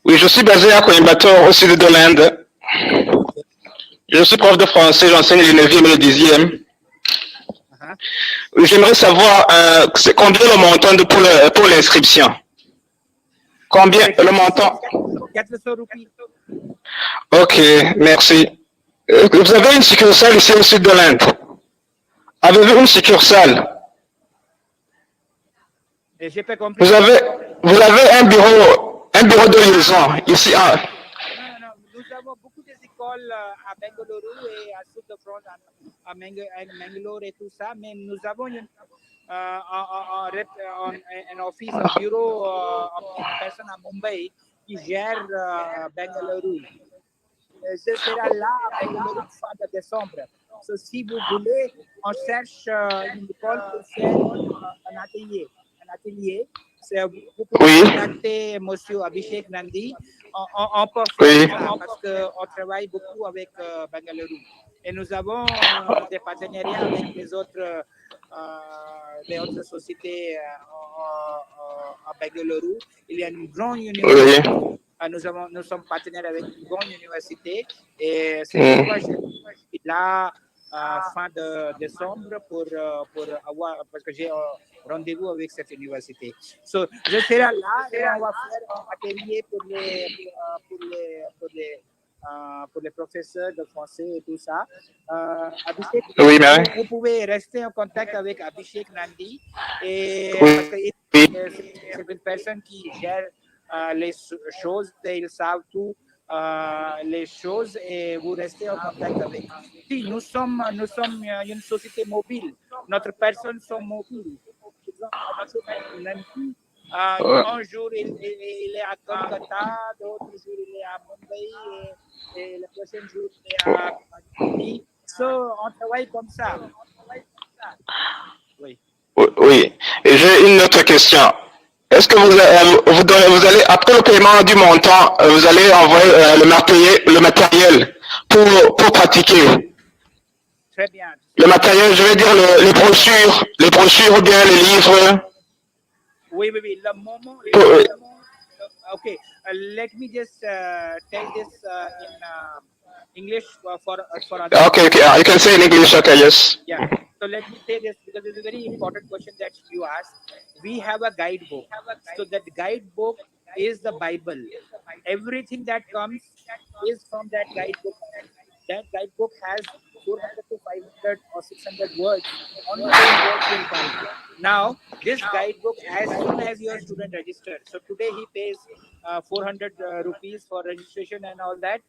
oui, je suis basé à Coimbatore, au sud de l'Inde. Ok. Je suis prof de français, j'enseigne le 9e et le 10e. Uh-huh. Oui, j'aimerais savoir c'est combien le montant pour l'inscription? Combien C'est le 400, montant? 400 roupies. Ok, merci. Vous avez une succursale ici au sud de l'Inde? Avez-vous une succursale? Et j'ai pas Vous compris. avez, vous avez un bureau de liaison ici à... Non, non, non. Nous avons beaucoup d'écoles à Bengaluru et à Sud de France, à Mangalore et tout ça, mais nous avons un office, un bureau, une personne à Mumbai qui gère Bengaluru. Je serai là à Bengaluru fin de décembre. So, si vous voulez, on cherche une école pour faire un atelier. Vous pouvez Oui, contacter Monsieur Abhishek Nandi. On peut faire oui, ça parce qu'on travaille beaucoup avec Bengaluru. Et nous avons des partenariats avec les autres sociétés à Bengaluru. Il y a une grande université. oui. Nous sommes partenaires avec une grande université et c'est pourquoi je suis là fin de décembre pour avoir, parce que j'ai un rendez-vous avec cette université. So, je serai là et on va faire un atelier pour les professeurs de français et tout ça. Abhishek, Oui, mais... vous pouvez rester en contact avec Abhishek Nandi et parce que Oui, c'est une personne qui gère les choses et ils savent tout les choses et vous restez en contact avec. Si nous sommes une société mobile, notre personnes sont mobiles. Par exemple, Abhishek Nandi, un jour il est à Kolkata, d'autres jours il est à Mumbai et le prochain jour il est à Delhi. So, on travaille comme ça. Oui. oui. Et j'ai une autre question. Est-ce que vous allez, après le paiement du montant, vous allez envoyer le matériel pour pratiquer? Très bien. Le matériel, je vais dire les brochures ou bien les livres. Oui. Le moment. Okay. Let me just tell this in English for other. Okay, you can say in English, okay, yes. Yeah. So let me say this because it's a very important question that you asked. We have a guidebook. So that guidebook is the Bible. Everything that comes is from that guidebook. That guidebook has 400 to 500 or 600 words. Only those words will come. Now, this guidebook, as soon as your student registers, so today he pays 400 rupees for registration and all that,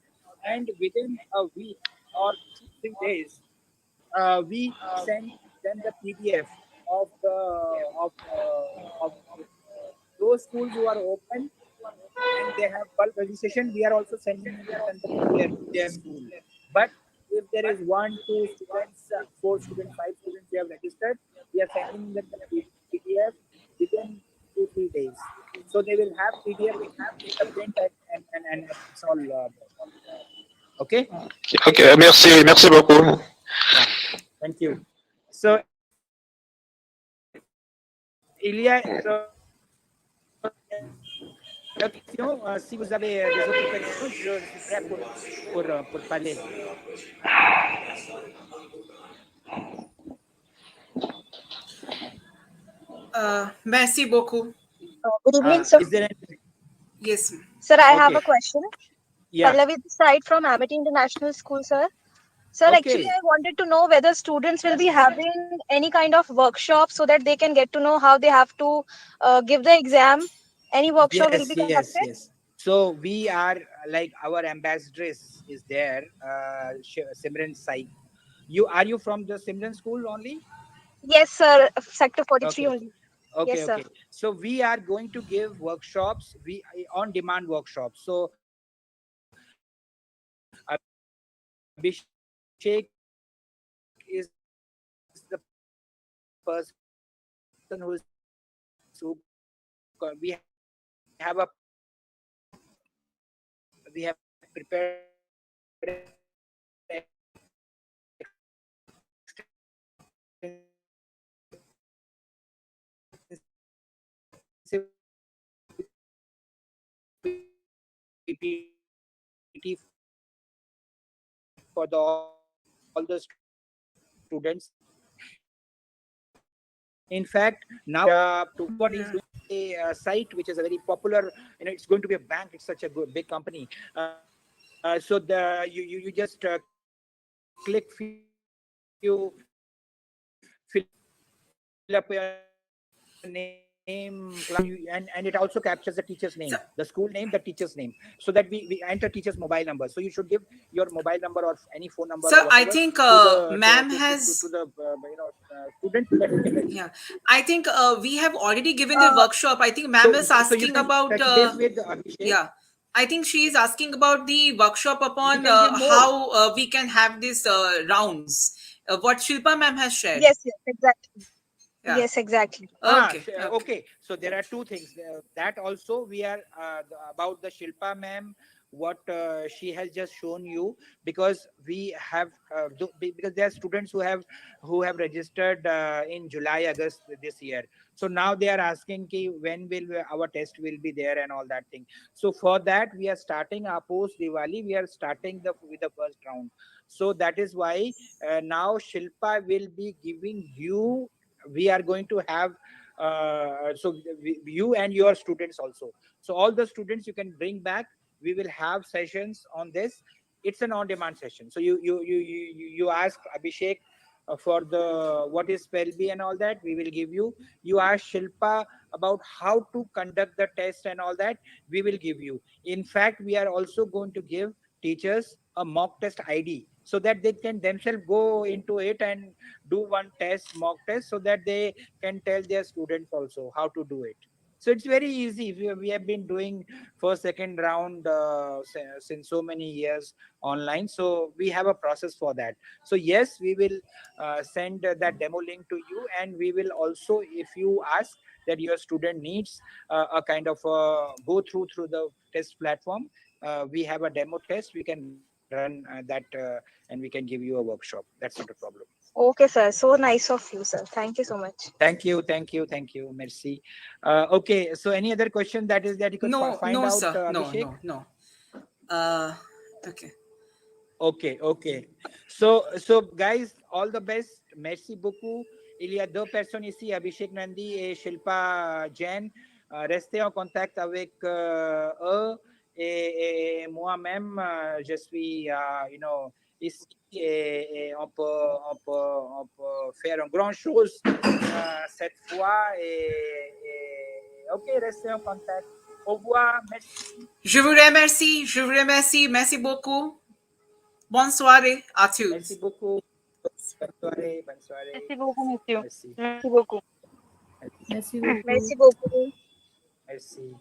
and within a week or 3 days, we send them the PDF of those schools who are open and they have bulk registration. We are also sending them the PDF to their school. But if there is 1, 2 students, 4 students, 5 students they have registered, we are sending them the PDF within 2-3 days. So they will have PDF in the print and it's all okay. Okay, merci beaucoup. Yeah. Thank you. So il y a si vous avez des autres questions, je suis prêt pour parler. Merci beaucoup. Good evening, sir. Is there any... Yes. Sir, I have Okay. a question. Yeah. Pallavi this side from Amity International School, sir. Sir, actually, Okay. I wanted to know whether students will be having any kind of workshop so that they can get to know how they have to give the exam. Any workshop will Yes, be yes, conducted? yes. So we are like our ambassadress is there, Simran Saik. You from the Simran school only? Yes, sir. Sector 43 Okay, only. Yes, okay, sir. okay. So we are going to give workshops, we on demand workshops. So Abhishek is the person who is in fact now what he's going a site which is a very popular, it's going to be a bank, it's such a good big company. So the you just click few, fill up your name, class, and it also captures the teacher's name, So, the school name, the teacher's name, so that we enter teacher's mobile number. So you should give your mobile number or any phone number or so I whatever think to the ma'am to has, the students so that they can yeah, register. I think we have already given the Uh, workshop. I think ma'am is So you asking can about, touch base with Abhishek. yeah, I think she is asking about the workshop You upon can give more. how we can have this rounds. What Shilpa ma'am has shared. yes, yes, exactly. Yeah. Yes, exactly. Okay. Okay. Okay. So there are two things that also we are about the Shilpa ma'am. What she has just shown you, because we have because there are students who have registered in July August this year. So now they are asking ki when will our test will be there and all that thing. So for that we are starting our post Diwali. We are starting the with the first round. So that is why now Shilpa will be giving you, we are going to have you and your students also, so all the students you can bring back. We will have sessions on this. It's an on demand session. So you ask Abhishek for the what is spell bee and all that, we will give you. You ask Shilpa about how to conduct the test and all that, we will give you. In fact, we are also going to give teachers a mock test ID so that they can themselves go into it and do one test, mock test, so that they can tell their students also how to do it. So it's very easy. We have been doing first second round since so many years online, so we have a process for that. So yes, we will send that demo link to you, and we will also, if you ask that your student needs a kind of go through the test platform, we have a demo test, we can run that and we can give you a workshop. That's not a problem. Okay, sir. So nice of you, sir. Thank you so much. Thank you, merci. Okay, so any other question that you could No, find no, out, sir. No, Abhishek? no, no. Uh, okay. Okay, okay. So guys, all the best. Merci beaucoup. Il y a deux personnes ici, Abhishek Nandi et Shilpa Jain. Restez en contact avec eux et moi-même, je suis, ici et on peut faire une grande chose cette fois. Ok, restez en contact. Au revoir, merci. Je vous remercie. Je vous remercie. Merci beaucoup. Bonne soirée à Merci tous. beaucoup. Bonne soirée, bonne soirée. Merci beaucoup, monsieur. Merci. Merci beaucoup. Merci beaucoup. Merci beaucoup. Merci.